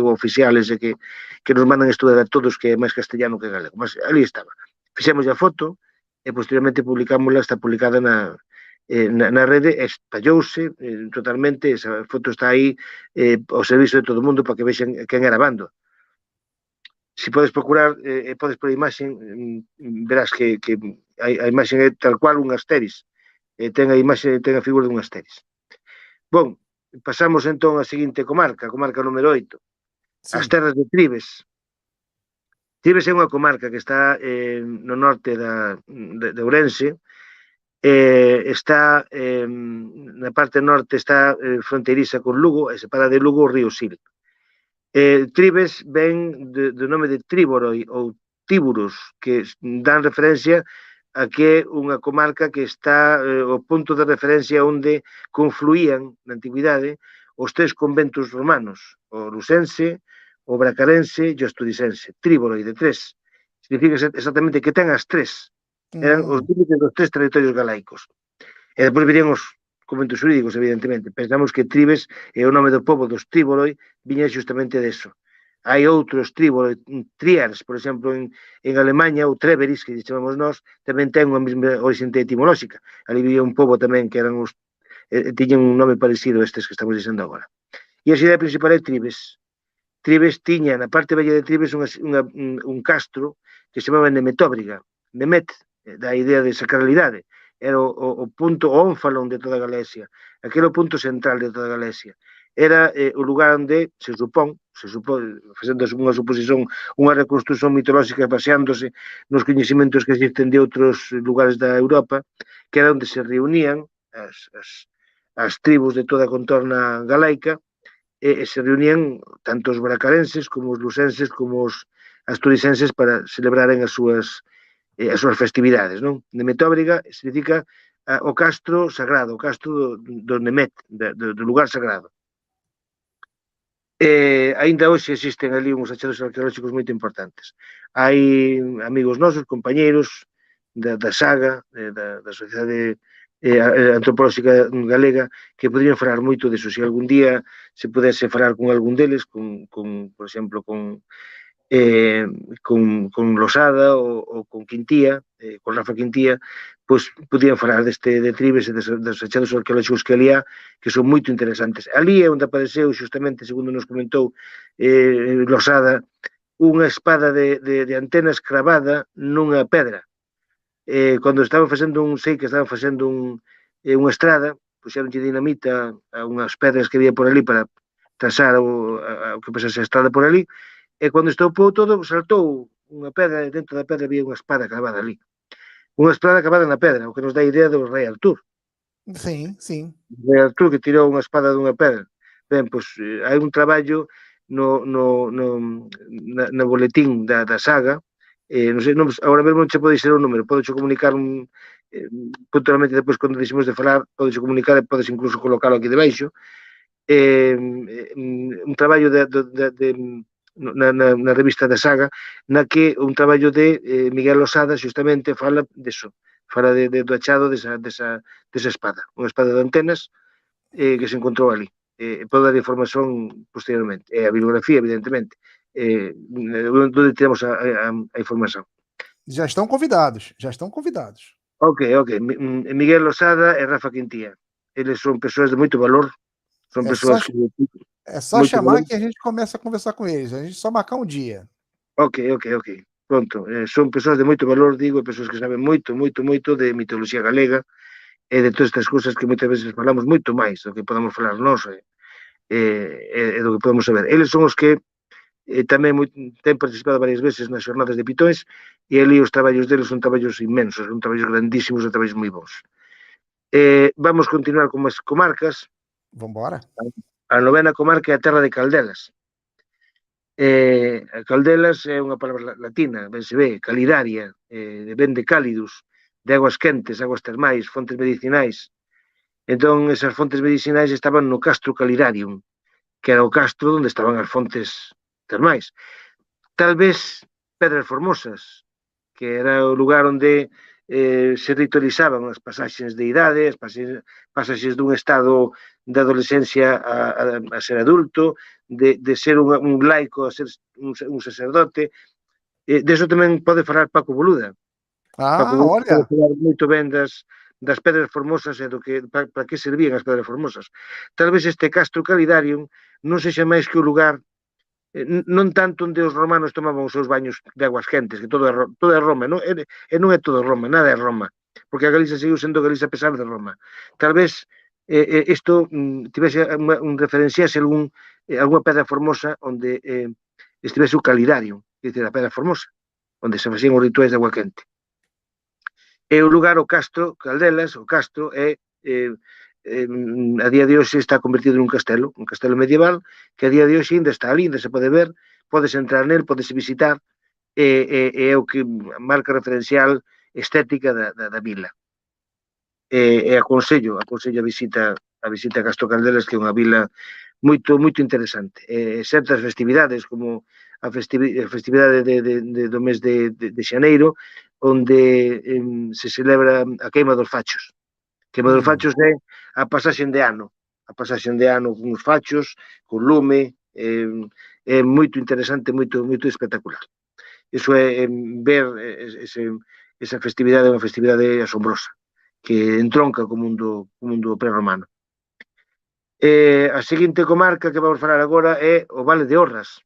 oficial, ese que nos mandan estudar a todos, que é máis castellano que galego, mas ali estaba. Fixemos a foto e posteriormente publicámosla, está publicada na rede, estallouse totalmente, esa foto está aí ao servizo de todo o mundo para que vexan quen era Bandua. Se podes procurar e podes por a imaxe, verás que a imaxe é tal cual un Asteris, ten a figura dun Asteris. Bon, pasamos entón á seguinte comarca, a comarca número 8, as terras de Tribes. Tribes é unha comarca que está no norte de Ourense, está na parte norte, está fronteiriza con Lugo e separa de Lugo o río Sil. Tribes ven do nome de Tríboroi ou Tíburos, que dan referencia a que é unha comarca que está o punto de referencia onde confluían na antigüidade os tres conventos romanos, o lucense, o bracarense e o estudicense. Tríboroi de tres. Significa exactamente que ten as tres. Eran os límites dos tres territorios galaicos. E depois virían os comentos xurídicos, evidentemente. Pensamos que Tribes é o nome do pobo dos Tríboloi, viña justamente deso. Hai outros Tríboloi, Triers, por exemplo, en Alemanha, ou Treveris, que chamamos nós, tamén ten unha mesma orixente etimolóxica. Ali vivía un pobo tamén que eran os tiñan un nome parecido a estes que estamos dizendo agora. E a cidade principal é Tribes. Tribes tiña, na parte bella de Tribes, un castro que se chamaba Nemetóbriga. Nemet, da idea de sacralidade. Era o punto, o ónfalon de toda a Galesia. Aquele o punto central de toda a Galesia. Era o lugar onde se supón, facendo unha suposición, unha reconstrucción mitolóxica baseándose nos coñecimentos que existen de outros lugares da Europa, que era onde se reunían as tribus de toda a contorna galaica, e se reunían tanto os bracarenses como os lucenses como os asturicenses para celebraren as súas festividades, non? Nemetóbriga significa o castro sagrado, o castro do Nemet, do lugar sagrado. Ainda hoxe existen ali uns achados arqueolóxicos moito importantes. Hai amigos nosos, compañeiros da saga, da Sociedade Antropolóxica Galega, que poderían falar moito deso. Se algún día se pudese falar con algún deles, por exemplo, con Losada ou con Quintía, con Rafa Quintía, pois podían falar de Tribes e dos achados arqueolóxicos que ali há, que son moito interesantes. Ali é onde apareceu, xustamente, segundo nos comentou Losada, unha espada de antenas cravada nunha pedra. Cando estaban facendo unha estrada, puxeronlle dinamita a unhas pedras que había por ali para trazar o que pasase a estrada por ali, e cando estoupou todo, saltou unha pedra, e dentro da pedra había unha espada cravada ali. Unha espada cravada na pedra, o que nos dá a idea do rei Artur. Sim, sim. O rei Artur que tirou unha espada dunha pedra. Ben, pois hai un traballo no boletín da saga, non sei, agora mesmo non che pode ser o número, podes comunicar puntualmente depois cando deixemos de falar, podes comunicar e podes incluso colocalo aquí debaixo. Un traballo na revista da saga, na que un traballo de Miguel Losada xustamente fala deso, fala do achado desa espada, unha espada de antenas que se encontrou ali. Podo dar información posteriormente, a bibliografía, evidentemente, onde temos a información. Já estão convidados, já estão convidados. Ok. Miguel Losada e Rafa Quintía. Eles son persoas de moito valor, son persoas que... É só chamar que a gente começa a conversar com eles, a gente só marcar um dia. Ok. Pronto, son persoas de moito valor, digo, persoas que saben moito de mitoloxía galega e de todas estas cousas que moitas veces falamos moito máis do que podemos falar nós e do que podemos saber. Eles son os que tamén ten participado varias veces nas xornadas de Pitóns e ali os traballos deles son traballos inmensos, son traballos grandísimos e traballos moi bons. Vamos continuar con as comarcas. Vambora. A novena comarca é a terra de Caldelas. Caldelas é unha palabra latina, ben se ve, calidaria, ben de cálidos, de aguas quentes, aguas termais, fontes medicinais. Entón, esas fontes medicinais estaban no Castro Calidarium, que era o castro onde estaban as fontes termais. Tal vez Pedras Formosas, que era o lugar onde se ritualizaban as pasaxes de idade, as pasaxes dun estado de adolescencia a ser adulto, de ser un laico a ser un sacerdote. Deso tamén pode falar Paco Boluda. Paco Boluda pode falar moito ben das Pedras Formosas e para que servían as Pedras Formosas. Tal vez este Castro Calidarium non sexa máis que o lugar, non tanto onde os romanos tomaban os seus baños de aguas quentes, que todo é Roma, non é todo Roma, nada é Roma, porque a Galicia seguiu sendo Galicia a pesar de Roma. Tal vez isto tivese un referenciase algunha pedra formosa onde estivese o Calidarium, que é a pedra formosa, onde se facían os rituais de agua quente. E o lugar, o Castro Caldelas, o Castro é a día de hoxe está convertido nun castelo medieval, que a día de hoxe ainda está ali, ainda se pode ver, podes entrar nel, podes visitar, é o que marca referencial estética da vila. E aconsello a visita a Castro Caldelas, que é unha vila moito interesante. Certas festividades, como a festividade do mes de xaneiro, onde se celebra a queima dos fachos. Queima dos fachos é a pasaxen de ano. A pasaxen de ano con os fachos, con lume, é moito interesante, moito espectacular. Iso é ver esa festividade, é unha festividade asombrosa, que entronca co mundo prerromano. A seguinte comarca que vamos falar agora é o Vale de Orras.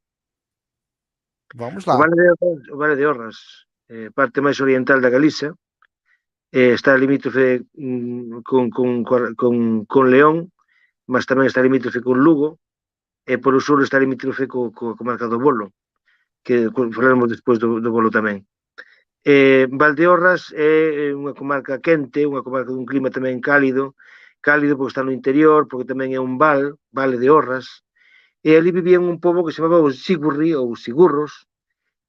Vamos O lá. Vale de Orras, parte máis oriental da Galiza, está limítrofe con León, mas tamén está limítrofe con Lugo, e polo sur está limítrofe coa comarca do Bolo, que falaremos despois do Bolo tamén. Valdeorras é unha comarca quente, unha comarca dun clima tamén cálido porque está no interior, porque tamén é un vale de Orras, e ali vivían un pobo que se chamaba os Sigurri ou Sigurros,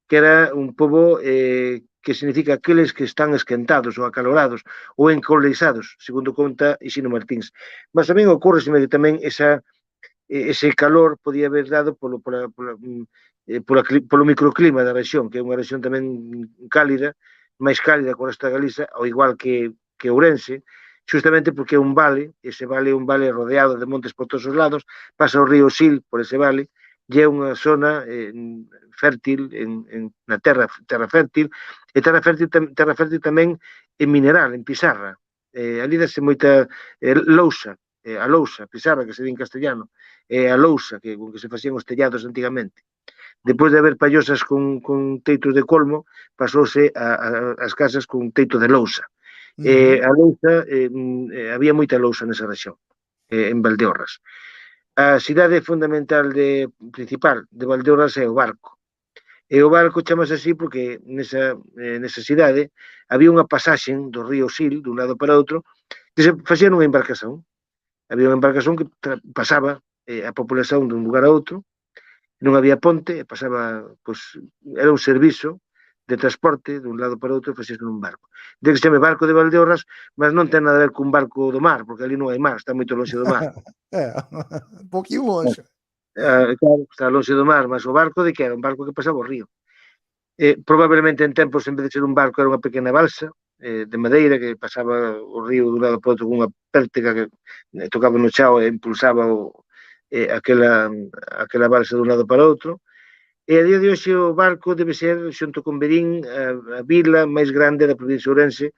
que era un pobo que significa aqueles que están esquentados ou acalorados ou encoleisados, segundo conta Isino Martins. Mas tamén ocorre que tamén ese calor podía haber dado polo microclima da rexión, que é unha rexión tamén cálida, máis cálida que o resto da Galiza, ao igual que Ourense, justamente porque é un vale, ese vale é un vale rodeado de montes por todos os lados, pasa o río Sil por ese vale, e é unha zona fértil na terra fértil, e terra fértil tamén en mineral, en pizarra. Ali dase moita lousa, a lousa, pizarra, que se di en castellano, a lousa con que se facían os tellados antigamente. Depois de haber pallosas con teitos de colmo, pasouse as casas con teito de lousa. A lousa, había moita lousa nesa rexión, en Valdeorras. A cidade fundamental principal de Valdeorras é o Barco. E o Barco chamase así porque nesa cidade había unha pasaxen do río Sil, dun lado para outro, que se facía nunha embarcación. Había unha embarcación que pasaba a populación dun lugar a outro, non había ponte, pasaba, pois, era un servizo de transporte dun lado para outro e facíase nun barco. De que se chame Barco de Valdeorras, mas non ten nada a ver cun barco do mar, porque ali non hai mar, está moito longe do mar. Un pouquinho longe. Claro, está longe do mar, mas o barco de que era? Un barco que pasaba o río. Probablemente en tempos, en vez de ser un barco, era unha pequena balsa de madeira que pasaba o río dun lado para outro con unha pértega que tocaba no chao e impulsaba aquela balsa dun lado para outro. E a día de hoxe o barco debe ser, xunto con Verín, a vila máis grande da provincia de Ourense,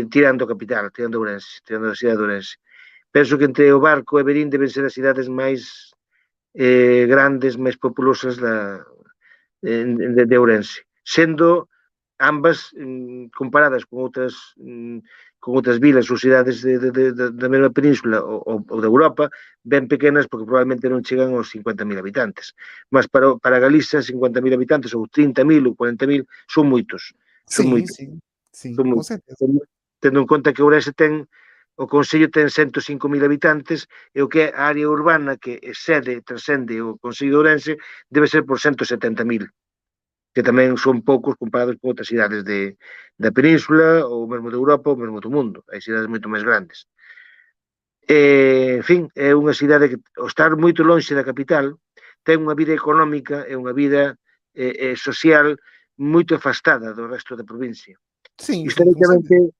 tirando a capital, tirando Ourense, tirando a cidade de Ourense. Penso que entre o Barco e Verín deben ser as cidades máis grandes, máis populosas de Ourense, sendo ambas comparadas con outras vilas ou cidades da mesma península ou da Europa, ben pequenas porque probablemente non chegan aos 50.000 habitantes. Mas para Galiza, 50.000 habitantes ou 30.000 ou 40.000 son moitos. Son moitos. Sim, com certeza. Tendo en conta que Ourense o Concello ten 105.000 habitantes e o que é a área urbana que transcende o Concello de Ourense debe ser por 170.000, que tamén son poucos comparados con outras cidades da península ou mesmo de Europa ou mesmo do mundo. Hai cidades moito máis grandes. En fin, é unha cidade que, ao estar moito lonxe da capital, ten unha vida económica e unha vida social moito afastada do resto da provincia. Sim, históricamente,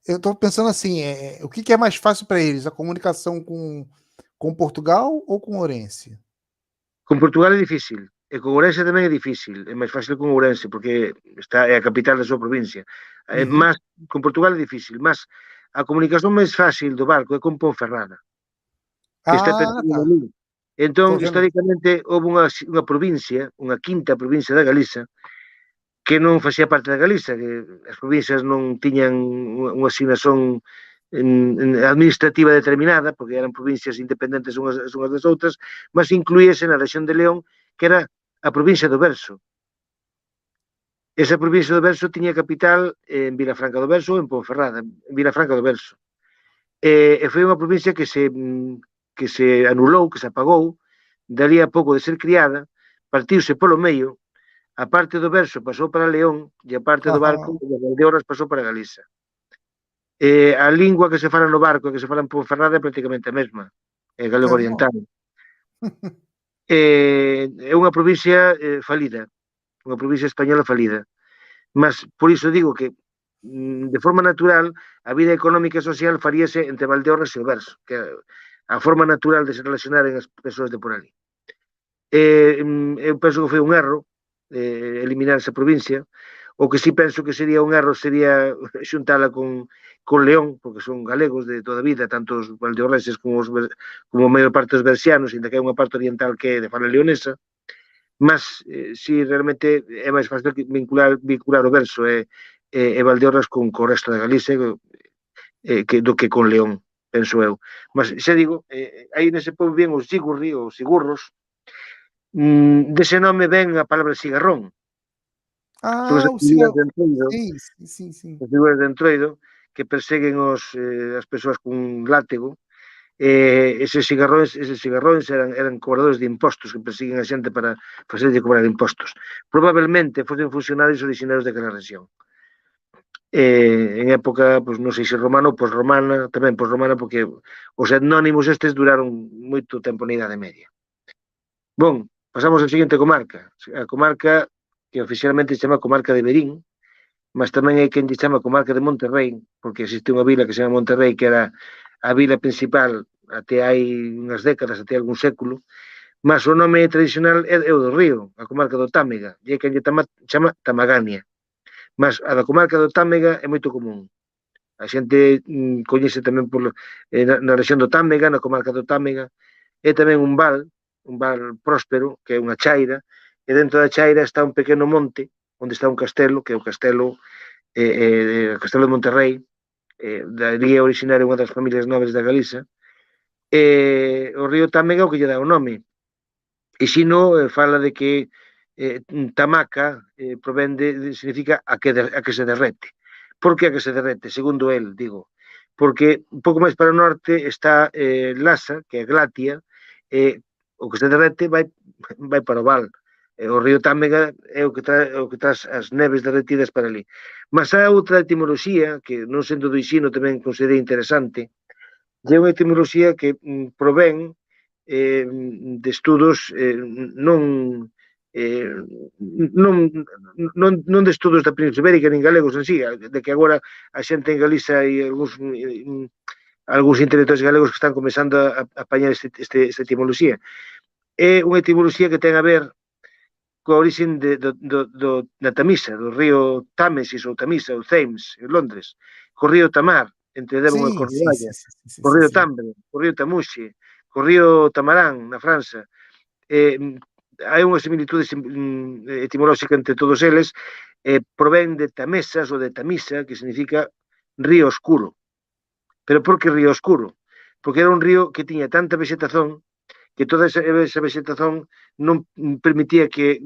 eu estou pensando assim, o que é mais fácil para eles, a comunicação com Portugal ou com Ourense? Con Portugal é difícil, e con Ourense tamén é difícil, é máis fácil con Ourense, porque é a capital da súa provincia. Mas con Portugal é difícil, mas a comunicación máis fácil do barco é con Ponferrada, que está perto de Lugo. Entón, históricamente, houve unha provincia, unha quinta provincia da Galiza, que non facía parte da Galiza, que as provincias non tiñan unha asignación administrativa determinada, porque eran provincias independentes unhas das outras, mas incluíese na rexión de León, que era a provincia do Verso. Esa provincia do Verso tiña capital en Vilafranca do Verso ou en Ponferrada, en Vilafranca do Verso. E foi unha provincia que se anulou, que se apagou, dali a pouco de ser criada, partiuse polo medio, a parte do Verso pasou para León e a parte do Barco de Valdeorras pasou para Galiza. A lingua que se fala no Barco e que se fala en Ponferrada é prácticamente a mesma, é galego oriental. É unha provincia falida, unha provincia española falida. Mas por iso digo que de forma natural, a vida económica e social faríase entre Valdeorras e o Verso, que é a forma natural de se relacionaren as persoas de por ali. Eu penso que foi un erro eliminar esa provincia. O que sí penso que sería un erro sería xuntala con León, porque son galegos de toda a vida, tanto os valdeorreses como a maior parte dos berxianos, ainda que hai unha parte oriental que é de fala leonesa, mas si realmente é máis fácil vincular o Verso e Valdeorras con o resto da Galicia do que con León, penso eu. Mas xa digo, aí nese pobo bien os Sigurri, os Sigurros, dese nome ven a palabra cigarrón. Son Ah, esas figuras de entroido, sim. as figuras de entroido que perseguen as persoas cun látego. Eses cigarróns eran cobradores de impostos que persiguen a xente para facerlle cobrar impostos. Probablemente fosen funcionarios originarios daquela región. En época, pois, non sei se romana ou posromana, tamén posromana, porque os etnónimos estes duraron moito tempo na Idade Media. Bon, pasamos á seguinte comarca. A comarca que oficialmente se chama Comarca de Verín, mas tamén hai quen lle chama Comarca de Monterrei, porque existe unha vila que se chama Monterrei, que era a vila principal até hai unhas décadas, até algún século, mas o nome tradicional é o do río, a comarca do Támega, e é quen lle chama Tamagania. Mas a da comarca do Támega é moito común. A xente coñece tamén na rexión do Támega, na comarca do Támega, é tamén un val próspero, que é unha chaira, e dentro da chaira está un pequeno monte, onde está un castelo, que é o Castelo de Monterrei, daría originario unha das familias nobres da Galiza, o río Támega o que lle dá o nome. E xino fala de que tamaca significa a que se derrete. Por que a que se derrete? Segundo el, digo, porque un pouco máis para o norte está Lhasa, que é Glatia, o que se derrete vai para o val. O río Támega é o que traz as neves derretidas para ali. Mas há outra etimoloxía, que non sendo do ensino tamén considerei interesante, é unha etimoloxía que provén de estudos non de estudos da Península Ibérica nin galegos en sí, de que agora a xente en Galiza e algúns intelectuais galegos que están comenzando a apañar esta etimoloxía. É unha etimoloxía que ten a ver coa orixen da Tamisa, do río Támesis ou Tamisa ou Thames, en Londres, co río Tamar, entre Devon e Cornualla, co río Tambre, co río Tamuxe, co río Tamarán, na França. Hai unha similitude etimolóxica entre todos eles, provén de Tamesas ou de Tamisa, que significa río oscuro. Pero por que río oscuro? Porque era un río que tiña tanta vegetación que toda esa vegetación non permitía que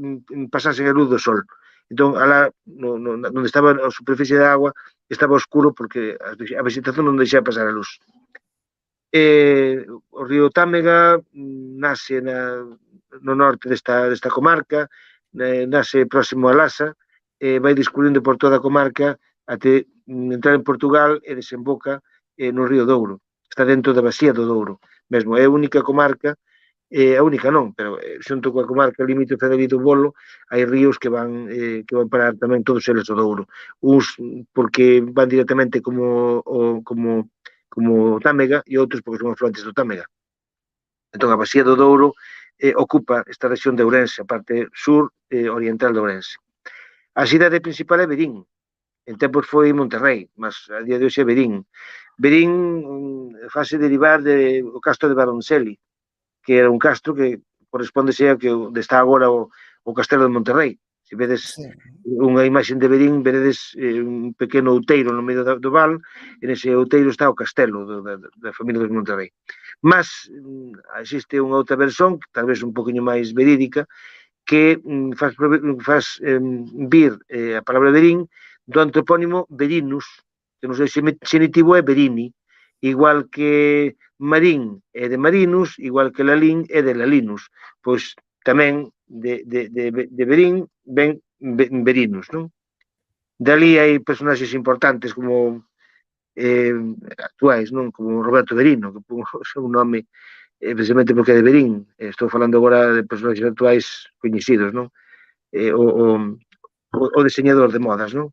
pasasen a luz do sol. Entón, alá, onde estaba a superficie da agua, estaba oscuro porque a vegetación non deixaba pasar a luz. O río Támega nace no norte desta comarca, nace próximo a Lhasa, vai discurrindo por toda a comarca até entrar en Portugal e desemboca no río Douro. Está dentro da Baía do Douro mesmo. É a única comarca, a única non, pero xunto coa comarca limítrofe de do Bolo, hai ríos que van parar tamén todos eles ao Douro. Uns porque van directamente como Támega e outros porque son afluentes do Támega. Entón, a Baía do Douro ocupa esta rexión de Ourense, a parte sur oriental de Ourense. A cidade principal é Verín. En tempos foi Monterrei, mas a día de hoxe é Verín. Verín fase derivar do castro de Baroncelli, que era un castro que corresponde a que onde está agora o Castelo de Monterrei. Se vedes unha imaxe de Verín, veredes un pequeno outeiro no medio do val, e nese outeiro está o castelo da familia dos Monterrei. Mas existe unha outra versión, talvez un poquinho máis verídica, que faz vir a palabra Verín do antropónimo Verinus, que non sei se xenitivo é Verini, igual que Marín é de Marinus, igual que Lalín é de Lalinus. Pois tamén de Verín ven Verinus, non? Dali hai personaxes importantes como actuais, non? Como Roberto Verino, que pon o seu nome precisamente porque é de Verín. Estou falando agora de personaxes actuais coñecidos, non? O diseñador de modas, non?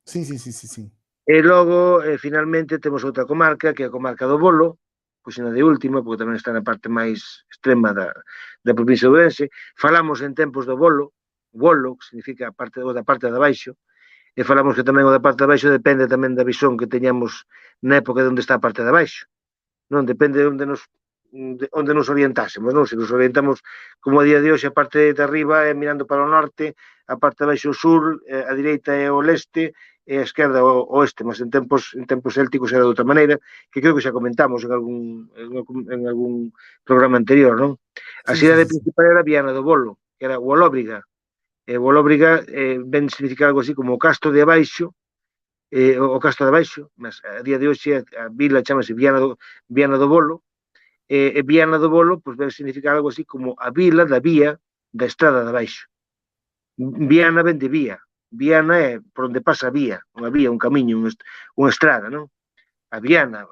Sim, sim, sim, sim, sim. E logo, finalmente, temos outra comarca, que é a comarca do Bolo, pois na de última, porque tamén está na parte máis extrema da provincia de Ourense. Falamos en tempos do Bolo, que significa da parte de abaixo, e falamos que tamén o da parte de abaixo depende tamén da visión que teñamos na época de onde está a parte de abaixo. Non depende de onde nos orientásemos, non? Se nos orientamos como a día de hoxe, a parte de arriba é mirando para o norte, a parte de baixo o sur, a direita é o leste e a esquerda o oeste, mas en tempos célticos era de outra maneira, que creo que xa comentamos en algún programa anterior, non? A Sim, sim, cidade sim, sim. principal era Viana do Bolo, que era Olóbriga. Olóbriga ven significar algo así como o Castro de abaixo, o Castro de abaixo, mas a día de hoxe a vila chamase Viana do Bolo, Viana do Bolo pois ven significar algo así como a vila da vía da estrada de abaixo. Viana ven de vía. Viana é por onde pasa a vía, unha vía, un camiño, unha estrada, non? A Viana,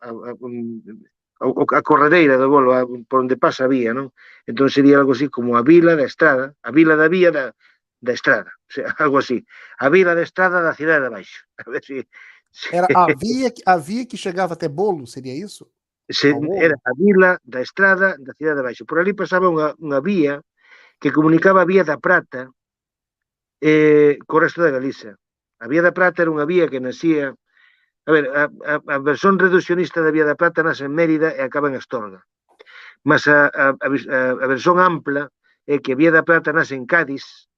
a corredeira do Bolo, por onde pasa a vía, non? Entón sería algo así como a vila da estrada, a vila da vía da estrada, o sea, algo así. A vila da estrada da cidade de abaixo. A ver se Era a via que chegava até Bolo, seria isso? Ao era Bolo? a vila da estrada da cidade de abaixo. Por ali pasaba unha vía que comunicaba a Vía da Prata co resto da Galiza. A Vía da Prata era unha vía que nacía. A ver, a versión reduccionista da Vía da Prata nace en Mérida e acaba en Astorga. Mas a versión ampla é que a Vía da Prata nace en Cádiz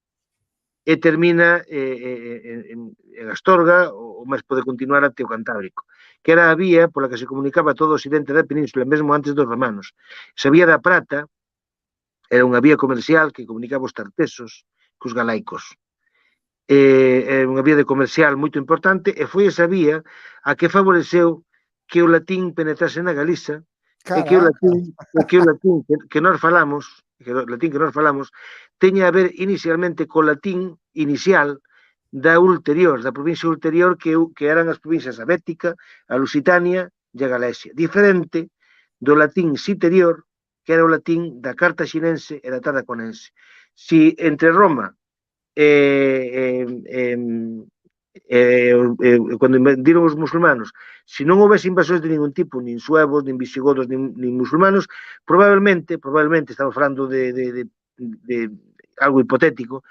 e termina en Astorga, ou máis pode continuar até o Cantábrico, que era a vía pola que se comunicaba todo o occidente da península, mesmo antes dos romanos. Esa Vía da Prata era unha vía comercial que comunicaba os tartesos cos galaicos. É unha vía de comercial moito importante e foi esa vía a que favoreceu que o latín penetrase na Galiza e que o Caraca! latín, que nós falamos, que o latín que nós falamos, teña a ver inicialmente co latín inicial da ulterior, da provincia ulterior que eran as provincias a Bética, a Lusitania e a Galesia. Diferente do latín siterior, que era o latín da cartaxinense e da tarraconense. Si entre Roma cando invadiron os musulmanos, se non houvese invasores de ningún tipo, nin suevos, nin visigodos, nin musulmanos, probablemente estamos falando de algo hipotético,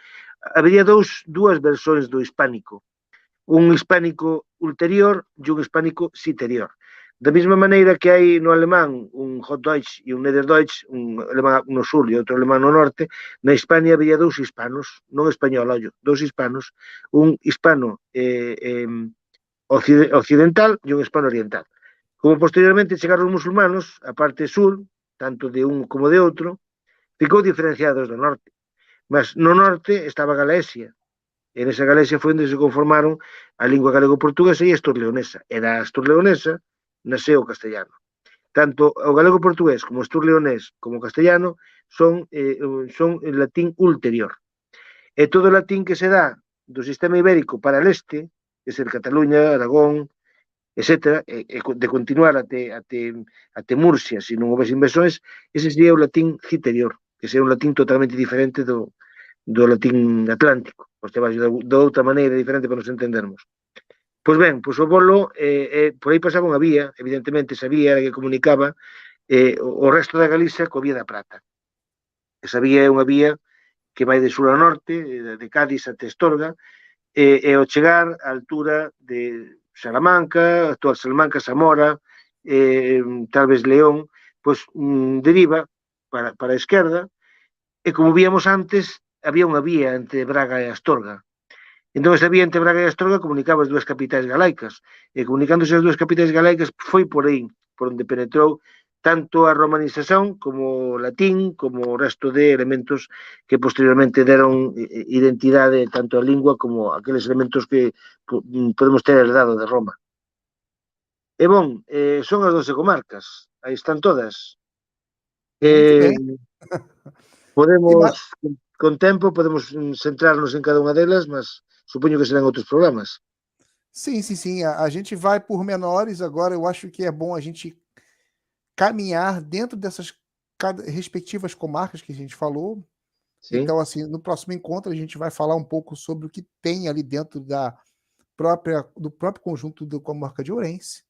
habería dúas versións do hispánico, un hispánico ulterior e un hispánico siterior. Da mesma maneira que hai no alemán un Hochdeutsch e un Niederdeutsch, un alemán no sur e outro alemán no norte, na Hispania había dous hispanos, non español, ollo, dous hispanos, un hispano occidental e un hispano oriental. Como posteriormente chegaron os musulmanos, a parte sur, tanto de un como de outro, ficou diferenciados do norte. Mas no norte estaba Galaesia, e nesa Galaxia foi onde se conformaron a lingua galego-portuguesa e a astur-leonesa. E da astur-leonesa nasceu o castellano. Tanto o galego-portugués como o astur-leonés como o castellano son latín ulterior. E todo o latín que se dá do sistema ibérico para el este, que ser Cataluña, Aragón, etc., de continuar até Murcia, se non houvese invasões, ese sería o latín citerior, que sería un latín totalmente diferente do latín atlántico, pois te vai de outra maneira diferente para nos entendermos. Pois ben, pois o Bolo, por aí pasaba unha vía, evidentemente esa vía era que comunicaba o resto da Galiza coa Vía da Prata. Esa vía é unha vía que vai de sur a norte, de Cádiz até Astorga, e ao chegar á altura de Salamanca, actual Salamanca, Zamora, tal vez León, pois deriva para a esquerda, e como víamos antes, había unha vía entre Braga e Astorga. Entón, esa vía entre Braga e Astorga comunicaba as dúas capitais galaicas, e comunicándose as dúas capitais galaicas foi por aí, por onde penetrou tanto a romanización como o latín, como o resto de elementos que posteriormente deron identidade tanto á lingua como aqueles elementos que podemos ter heredado de Roma. E bon, son as 12 comarcas, aí están todas. Muito bem. E Podemos, ma con tempo, podemos centrarnos en cada unha delas, mas supoño que serán outros programas. sim, sim, sim, a gente vai por menores agora, eu acho que é bom a gente caminhar dentro dessas respectivas comarcas que a gente falou. Sí, Então, assim, no próximo encontro a gente vai falar um pouco sobre o que tem ali dentro do próprio conjunto do comarca de Ourense.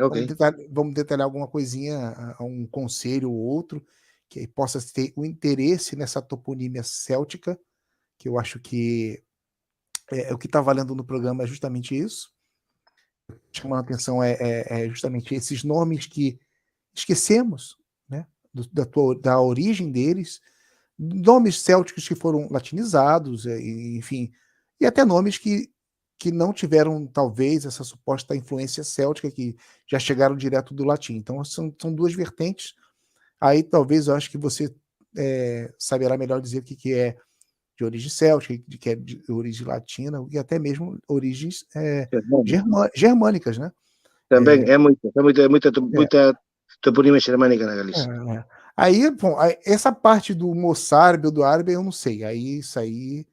Ok. Vamos detalhar alguma coisinha, um conselho ou outro, que possa ter o interesse nessa toponímia céltica, que eu acho que o que está valendo no programa é justamente isso. Chamando a atenção é justamente esses nomes que esquecemos, né, da origem deles, nomes célticos que foram latinizados, enfim, e até nomes que não tiveram, talvez, essa suposta influência céltica, que já chegaram direto do latim. Então, são duas vertentes. Aí, talvez, eu acho que você saberá melhor dizer o que é de origem céltica, que é de origem latina, e até mesmo origens germânicas, né? Tamén é É, moita toponimia xermánica na é, Galicia. é. Aí, bom, essa parte do moçárabe ou do árabe eu não sei. Aí, isso aí,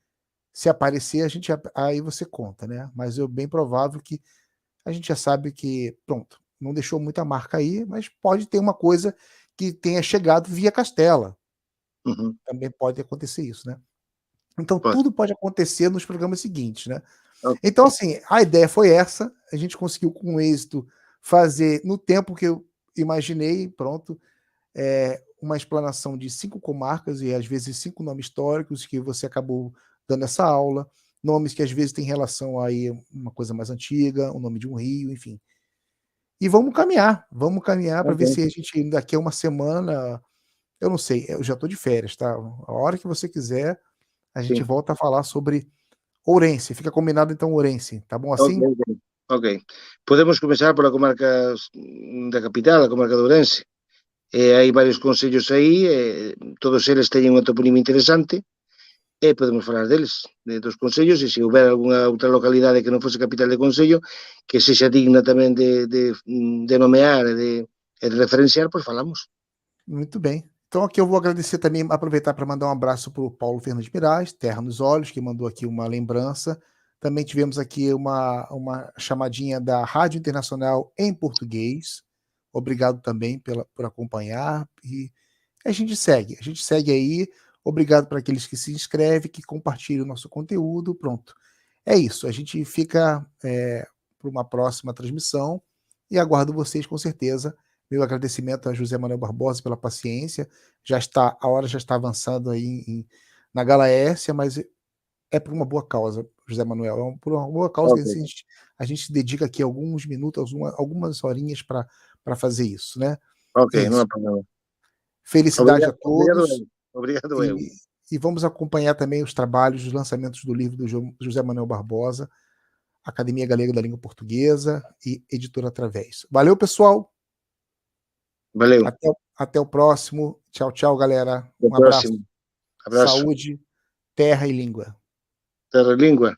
se aparecer, aí você conta, né? Mas é bem provável que a gente já sabe que, pronto, não deixou muita marca aí, mas pode ter uma coisa que tenha chegado via Castela. Uhum. Também pode acontecer isso, né? Então, Pode. tudo pode acontecer nos programas seguintes, né? Ok. Então, assim, a ideia foi essa, a gente conseguiu com êxito fazer, no tempo que eu imaginei, pronto, uma explanação de 5 comarcas e às vezes 5 nomes históricos que você acabou dando essa aula, nomes que às vezes têm relação aí uma coisa mais antiga, o nome de um rio, enfim. E vamos caminhar para ver Ok. se a gente daqui a uma semana, eu não sei, eu já estou de férias, tá? A hora que você quiser, a gente Sim. volta a falar sobre Ourense. Fica combinado então Ourense, tá bom Ok, assim? ok. Ok. Podemos comezar pola comarca da capital, a comarca de Ourense. Hai varios concellos aí, todos eles teñen unha toponimia interesante, e podemos falar deles, dos concellos, e se houber algunha outra localidade que non fose capital de concello, que sexa digna tamén de nomear e de referenciar, pois falamos. Muito bem. Então aqui eu vou agradecer também, aproveitar para mandar um abraço para o Paulo Fernandes Mirais, Terra nos Olhos, que mandou aqui uma lembrança. Também tivemos aqui uma chamadinha da Rádio Internacional em português. Obrigado também por acompanhar. E a gente segue aí. Obrigado para aqueles que se inscrevem, que compartilham o nosso conteúdo. Pronto. É isso. A gente fica para uma próxima transmissão e aguardo vocês com certeza. Meu agradecimento a José Manuel Barbosa pela paciência. A hora já está avançando aí na Galaécia, mas é por uma boa causa, José Manuel. Por uma boa causa que Ok, a gente dedica aqui alguns minutos, algumas horinhas para fazer isso, né? ok, É non isso. hai problema. Felicidade a Obrigado todos eu. Obrigado eu. e, e vamos acompanhar também os trabalhos, os lançamentos do livro do José Manuel Barbosa, Academia Galega da Língua Portuguesa e Editora Através. Valeu, pessoal! Valeu. Até o próximo. Tchau, tchau, galera. Até o Um abraço. próximo. Abrazo. Saúde, terra e língua. Terra e lingua.